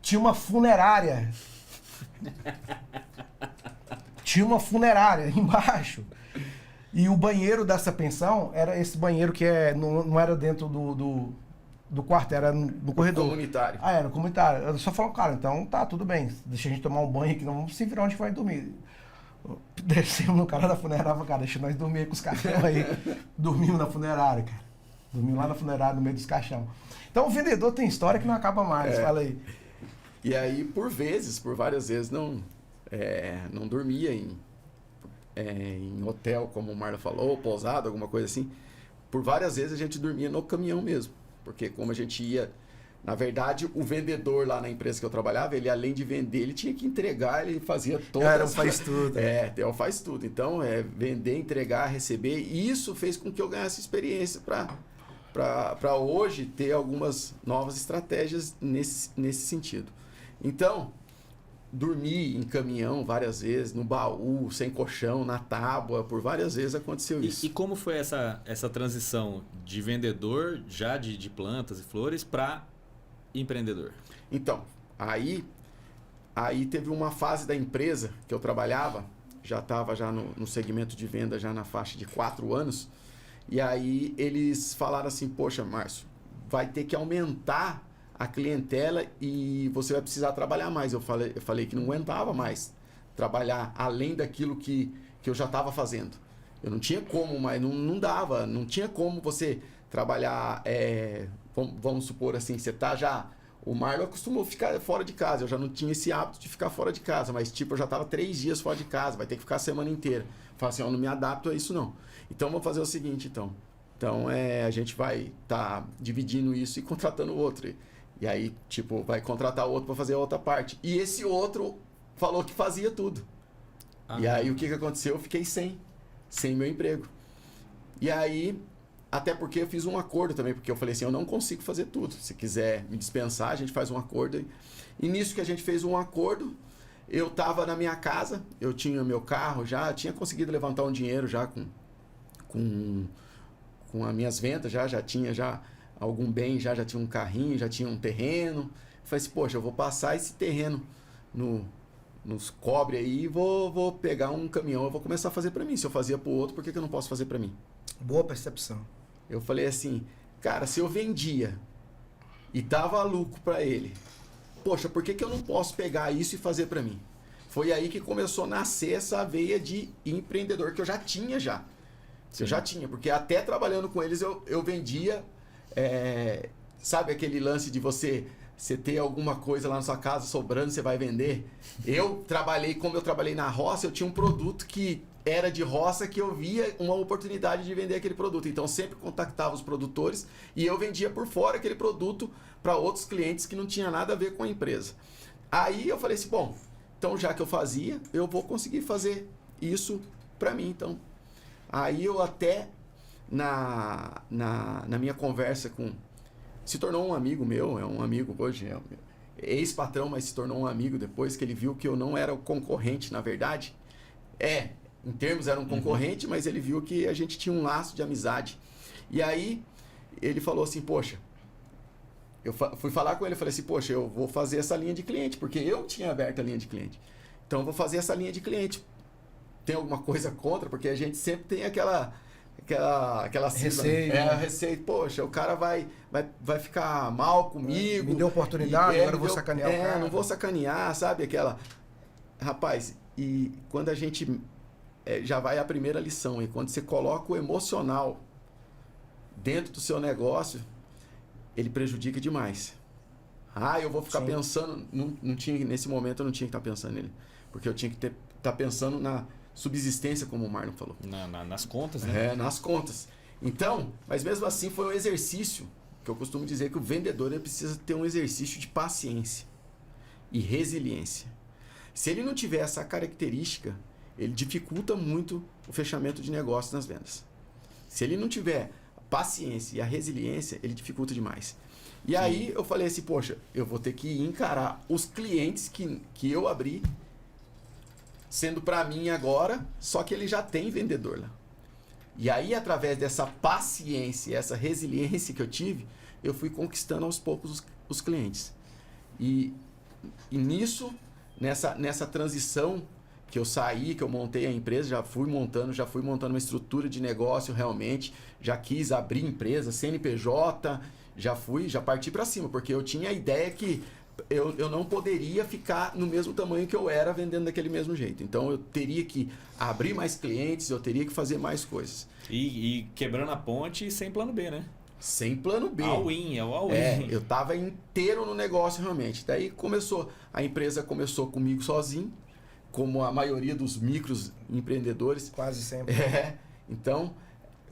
S2: Tinha uma funerária. Embaixo. E o banheiro dessa pensão era esse banheiro que não era dentro do quarto, era no corredor.
S3: Comunitário.
S2: Era comunitário. Eu só falei, cara, então tá, tudo bem. Deixa a gente tomar um banho aqui, não vamos se virar onde vai dormir. Descemos no cara da funerária, cara, deixa nós dormir aí com os caixão aí. Dormimos na funerária, cara. Dormimos lá na funerária, no meio dos caixão. Então o vendedor tem história que não acaba mais, fala aí.
S3: E aí, por várias vezes, não dormia em hotel, como o Marlon falou, pousada, alguma coisa assim. Por várias vezes a gente dormia no caminhão mesmo. Porque como a gente ia... Na verdade, o vendedor lá na empresa que eu trabalhava, ele além de vender, ele tinha que entregar, ele fazia todas...
S2: Era um faz tudo.
S3: É um faz tudo. Então, vender, entregar, receber. E isso fez com que eu ganhasse experiência para hoje ter algumas novas estratégias nesse sentido. Então, dormi em caminhão várias vezes, no baú, sem colchão, na tábua, por várias vezes aconteceu isso.
S1: E como foi essa transição de vendedor, já de plantas e flores, para empreendedor?
S3: Então, aí teve uma fase da empresa que eu trabalhava, já estava no segmento de venda já na faixa de 4 anos, e aí eles falaram assim, poxa, Márcio, vai ter que aumentar a clientela e você vai precisar trabalhar mais. Eu falei que não aguentava mais trabalhar além daquilo que eu já estava fazendo. Eu não tinha como, mas não dava. Não tinha como você trabalhar, vamos supor assim, você tá já... O Marlon acostumou ficar fora de casa, eu já não tinha esse hábito de ficar fora de casa, mas tipo, eu já estava 3 dias fora de casa, vai ter que ficar a semana inteira. Eu falei assim, eu não me adapto a isso não. Então vamos fazer o seguinte, então. Então a gente vai estar dividindo isso e contratando o outro. E aí, tipo, vai contratar outro para fazer a outra parte. E esse outro falou que fazia tudo. E aí, o que aconteceu? Eu fiquei sem meu emprego. E aí, até porque eu fiz um acordo também, porque eu falei assim, eu não consigo fazer tudo. Se quiser me dispensar, a gente faz um acordo. E nisso que a gente fez um acordo, eu estava na minha casa, eu tinha meu carro já, tinha conseguido levantar um dinheiro já com as minhas vendas, já tinha algum bem, já tinha um carrinho, já tinha um terreno. Falei assim, poxa, eu vou passar esse terreno nos cobre aí e vou pegar um caminhão, eu vou começar a fazer para mim. Se eu fazia para o outro, por que eu não posso fazer para mim?
S2: Boa percepção.
S3: Eu falei assim, cara, se eu vendia e dava lucro para ele, poxa, por que eu não posso pegar isso e fazer para mim? Foi aí que começou a nascer essa veia de empreendedor que eu já tinha já. Sim. Eu já tinha, porque até trabalhando com eles eu vendia... sabe aquele lance de você ter alguma coisa lá na sua casa sobrando, você vai vender? Como eu trabalhei na roça, eu tinha um produto que era de roça, que eu via uma oportunidade de vender aquele produto. Então, sempre contactava os produtores e eu vendia por fora aquele produto para outros clientes que não tinha nada a ver com a empresa. Aí eu falei assim, bom, então já que eu fazia, eu vou conseguir fazer isso para mim. Então, aí eu até... Na minha conversa se tornou um amigo meu, é um amigo hoje, ex-patrão, mas se tornou um amigo depois que ele viu que eu não era o concorrente, na verdade. Em termos era um concorrente, mas ele viu que a gente tinha um laço de amizade. E aí ele falou assim, poxa, eu fui falar com ele, falei assim, poxa, eu vou fazer essa linha de cliente, porque eu tinha aberto a linha de cliente. Então eu vou fazer essa linha de cliente. Tem alguma coisa contra? Porque a gente sempre tem aquela
S2: receio.
S3: Receio. Poxa, o cara vai ficar mal comigo.
S2: Me deu oportunidade, agora eu vou sacanear o cara.
S3: Não vou sacanear, sabe? Rapaz, e quando a gente... já vai a primeira lição. E quando você coloca o emocional dentro do seu negócio, ele prejudica demais. Eu vou ficar pensando... Não tinha, nesse momento eu não tinha que estar pensando nele. Porque eu tinha que estar pensando na subsistência, como o Marlon falou.
S1: Nas contas, né?
S3: Nas contas. Então, mas mesmo assim foi um exercício, que eu costumo dizer que o vendedor ele precisa ter um exercício de paciência. e resiliência. Se ele não tiver essa característica, ele dificulta muito o fechamento de negócio nas vendas. Se ele não tiver paciência e a resiliência, ele dificulta demais. E aí eu falei assim, poxa, eu vou ter que encarar os clientes que eu abri, sendo para mim agora, só que ele já tem vendedor lá. E aí, através dessa paciência, essa resiliência que eu tive, eu fui conquistando aos poucos os clientes. E nisso, nessa transição que eu saí, que eu montei a empresa, já fui montando uma estrutura de negócio realmente, já quis abrir empresa, CNPJ, já parti para cima, porque eu tinha a ideia que eu não poderia ficar no mesmo tamanho que eu era vendendo daquele mesmo jeito. Então eu teria que abrir mais clientes, eu teria que fazer mais coisas.
S1: E quebrando a ponte sem plano B, né?
S3: Sem plano B.
S1: All-in, é o all-in.
S3: Eu estava inteiro no negócio realmente. Daí a empresa começou comigo sozinho, como a maioria dos micros empreendedores.
S2: Quase sempre.
S3: Então,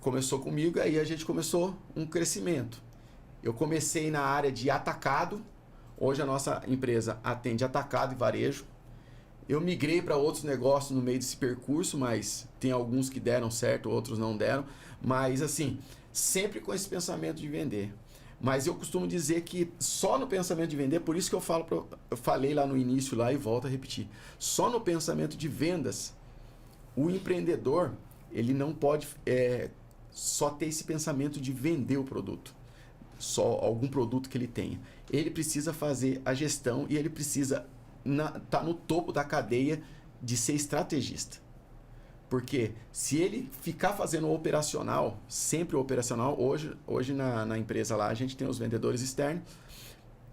S3: começou comigo, aí a gente começou um crescimento. Eu comecei na área de atacado. Hoje a nossa empresa atende atacado e varejo. Eu migrei para outros negócios no meio desse percurso, mas tem alguns que deram certo, outros não deram. Mas assim, sempre com esse pensamento de vender. Mas eu costumo dizer que só no pensamento de vender, por isso que eu falei lá no início lá e volto a repetir. Só no pensamento de vendas, o empreendedor, ele não pode só ter esse pensamento de vender o produto. Só algum produto que ele tenha. Ele precisa fazer a gestão e ele precisa estar no topo da cadeia de ser estrategista. Porque se ele ficar fazendo o operacional, sempre o operacional, hoje na empresa lá a gente tem os vendedores externos,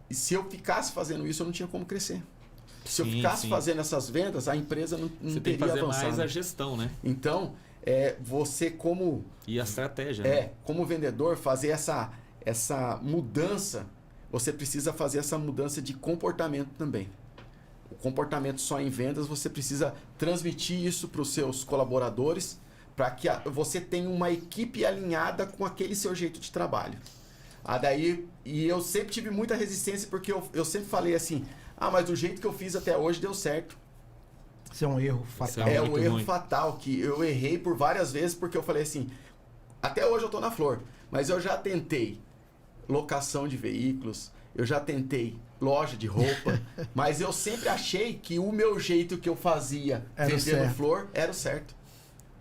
S3: e se eu ficasse fazendo isso eu não tinha como crescer. Se eu ficasse fazendo essas vendas, a empresa não
S1: você
S3: teria
S1: tem que fazer
S3: avançado.
S1: mais a gestão, né?
S3: Então, você como...
S1: E a estratégia, né?
S3: Como vendedor, fazer essa mudança, você precisa fazer essa mudança de comportamento também. O comportamento só em vendas, você precisa transmitir isso para os seus colaboradores, para que você tenha uma equipe alinhada com aquele seu jeito de trabalho. E eu sempre tive muita resistência, porque eu sempre falei assim, mas do jeito que eu fiz até hoje deu certo.
S2: Isso é um erro fatal.
S3: É um erro fatal, que eu errei por várias vezes, porque eu falei assim, até hoje eu estou na flor, mas eu já tentei locação de veículos, eu já tentei loja de roupa, mas eu sempre achei que o meu jeito que eu fazia vendendo flor era o certo.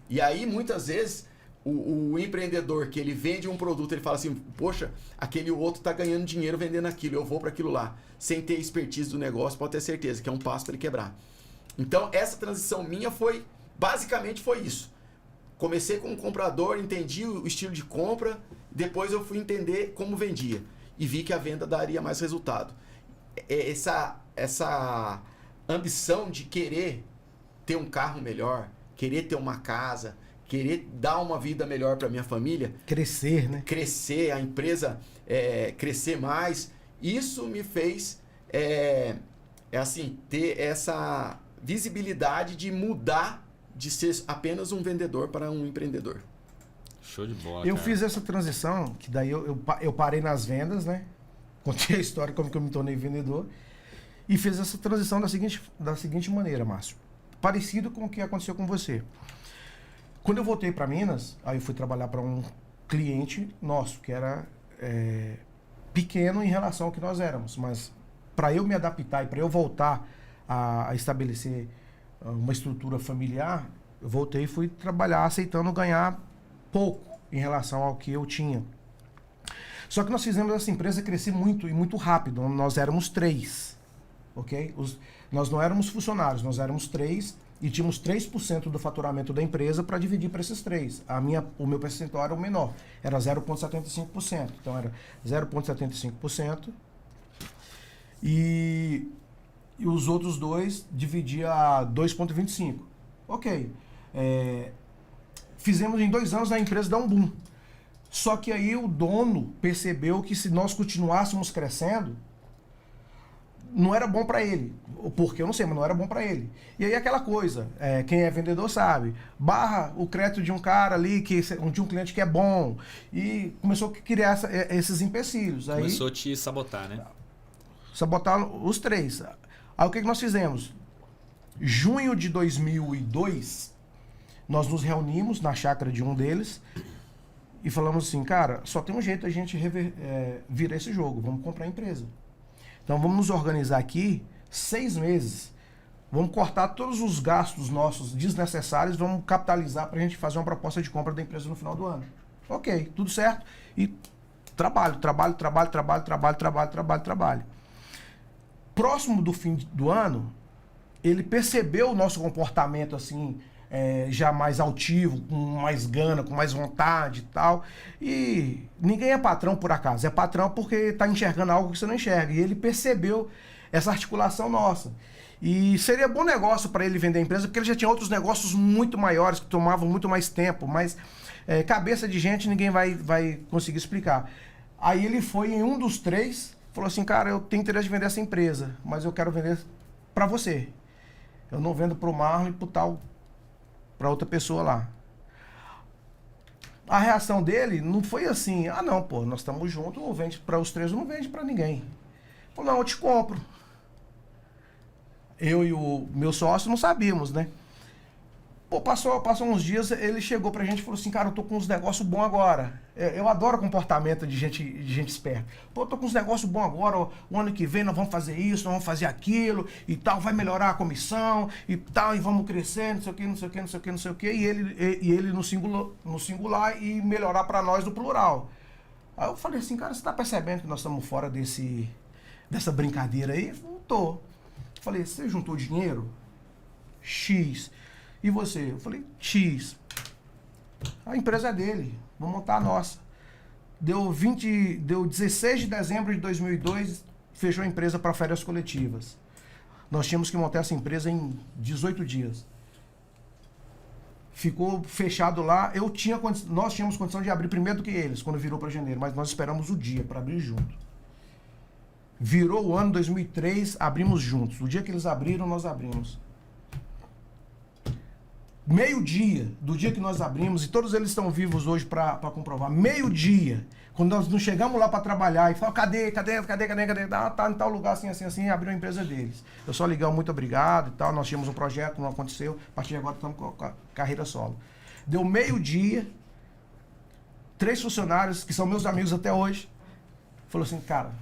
S3: E aí, muitas vezes, o empreendedor que ele vende um produto, ele fala assim, poxa, aquele outro está ganhando dinheiro vendendo aquilo, eu vou para aquilo lá. Sem ter expertise do negócio, pode ter certeza que é um passo para ele quebrar. Então, essa transição minha basicamente foi isso. Comecei como comprador, entendi o estilo de compra, depois eu fui entender como vendia. E vi que a venda daria mais resultado. Essa ambição de querer ter um carro melhor, querer ter uma casa, querer dar uma vida melhor para minha família.
S2: Crescer, né?
S3: Crescer, a empresa crescer mais. Isso me fez ter essa visibilidade de mudar de ser apenas um vendedor para um empreendedor.
S1: Show de bola,
S2: Eu fiz essa transição, que daí eu parei nas vendas, né? Contei a história como que eu me tornei vendedor. E fiz essa transição da seguinte maneira, Márcio. Parecido com o que aconteceu com você. Quando eu voltei para Minas, aí eu fui trabalhar para um cliente nosso, que era pequeno em relação ao que nós éramos. Mas para eu me adaptar e para eu voltar a estabelecer uma estrutura familiar, eu voltei e fui trabalhar aceitando ganhar pouco em relação ao que eu tinha. Só que nós fizemos essa empresa crescer muito e muito rápido. Nós éramos 3, ok? Nós não éramos funcionários, nós éramos 3 e tínhamos 3% do faturamento da empresa para dividir para esses 3. O meu percentual era o menor, era 0,75%. Então era 0,75% e os outros 2 dividia 2,25%. Ok. Fizemos em 2 anos a empresa dar um boom. Só que aí o dono percebeu que se nós continuássemos crescendo, não era bom para ele. Porque eu não sei, mas não era bom para ele. E aí aquela coisa, quem é vendedor sabe, barra o crédito de um cara ali, de um cliente que é bom. E começou a criar esses empecilhos. Aí,
S1: começou a te sabotar, né?
S2: Sabotar os 3. Aí o que nós fizemos? Junho de 2002, nós nos reunimos na chácara de um deles e falamos assim, cara, só tem um jeito a gente virar esse jogo, vamos comprar a empresa. Então vamos nos organizar aqui 6 meses, vamos cortar todos os gastos nossos desnecessários, vamos capitalizar para a gente fazer uma proposta de compra da empresa no final do ano. Ok, tudo certo. E trabalho. Próximo do fim do ano, ele percebeu o nosso comportamento assim, já mais altivo, com mais gana, com mais vontade e tal. E ninguém é patrão por acaso, é patrão porque está enxergando algo que você não enxerga. E ele percebeu essa articulação nossa. E seria bom negócio para ele vender a empresa, porque ele já tinha outros negócios muito maiores, que tomavam muito mais tempo, mas cabeça de gente ninguém vai conseguir explicar. Aí ele foi em um dos 3, falou assim, cara, eu tenho interesse de vender essa empresa, mas eu quero vender para você. Eu não vendo para o Marlon e para outra pessoa lá. A reação dele não foi assim, não, pô, nós estamos juntos, não vende para os 3, não vende para ninguém. Falou, não, eu te compro. Eu e o meu sócio não sabíamos, né? Pô, passou uns dias, ele chegou pra gente e falou assim, cara, eu tô com uns negócios bons agora. Eu adoro comportamento de gente esperta. Pô, eu tô com uns negócios bons agora, o ano que vem nós vamos fazer isso, nós vamos fazer aquilo e tal, vai melhorar a comissão e tal, e vamos crescer, não sei o que. E ele no singular e melhorar pra nós no plural. Aí eu falei assim, cara, você tá percebendo que nós estamos fora dessa brincadeira aí? Não tô. Falei, você juntou dinheiro? X. E você? Eu falei, X. A empresa é dele, vou montar a nossa. Deu 16 de dezembro de 2002, fechou a empresa para férias coletivas. Nós tínhamos que montar essa empresa em 18 dias. Ficou fechado lá. Nós tínhamos condição de abrir primeiro do que eles, quando virou para janeiro, mas nós esperamos o dia para abrir junto. Virou o ano 2003, abrimos juntos. O dia que eles abriram, nós abrimos. Meio-dia do dia que nós abrimos, e todos eles estão vivos hoje para comprovar. Meio-dia, quando nós não chegamos lá para trabalhar e falamos, cadê? Tá em tal lugar, assim, abriu a empresa deles. Eu só liguei, muito obrigado e tal. Nós tínhamos um projeto, não aconteceu. A partir de agora estamos com a carreira solo. Deu meio-dia, 3 funcionários, que são meus amigos até hoje, falou assim, cara,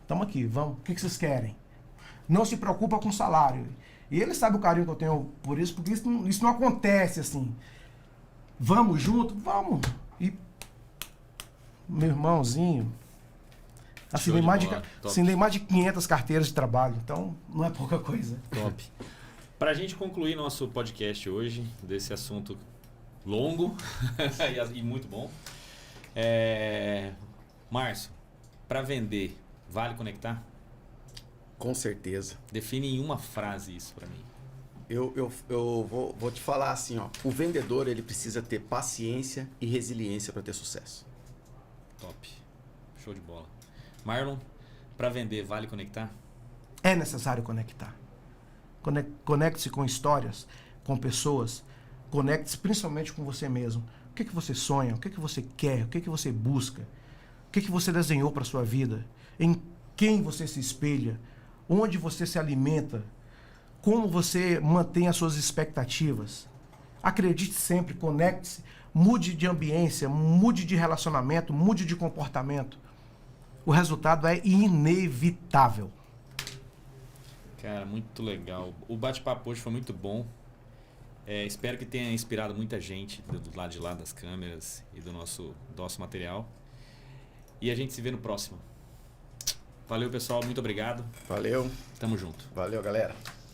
S2: estamos aqui, vamos, o que vocês querem? Não se preocupa com salário. E ele sabe o carinho que eu tenho por isso, porque isso não acontece assim. Vamos junto? Vamos. E meu irmãozinho, assinei mais de 500 carteiras de trabalho, então não é pouca coisa.
S1: Top. Para a gente concluir nosso podcast hoje, desse assunto longo e muito bom, Márcio, para vender, vale conectar?
S3: Com certeza.
S1: Define em uma frase isso para mim.
S3: Eu vou te falar assim, ó. O vendedor, ele precisa ter paciência e resiliência para ter sucesso.
S1: Top. Show de bola. Marlon, para vender, vale conectar?
S2: É necessário conectar. Conecte-se com histórias, com pessoas. Conecte-se principalmente com você mesmo. O que você sonha? O que você quer? O que você busca? O que você desenhou para sua vida? Em quem você se espelha? Onde você se alimenta, como você mantém as suas expectativas. Acredite sempre, conecte-se, mude de ambiência, mude de relacionamento, mude de comportamento. O resultado é inevitável.
S1: Cara, muito legal. O bate-papo hoje foi muito bom. Espero que tenha inspirado muita gente do lado de lá das câmeras e do nosso material. E a gente se vê no próximo. Valeu, pessoal. Muito obrigado.
S3: Valeu.
S1: Tamo junto.
S3: Valeu, galera.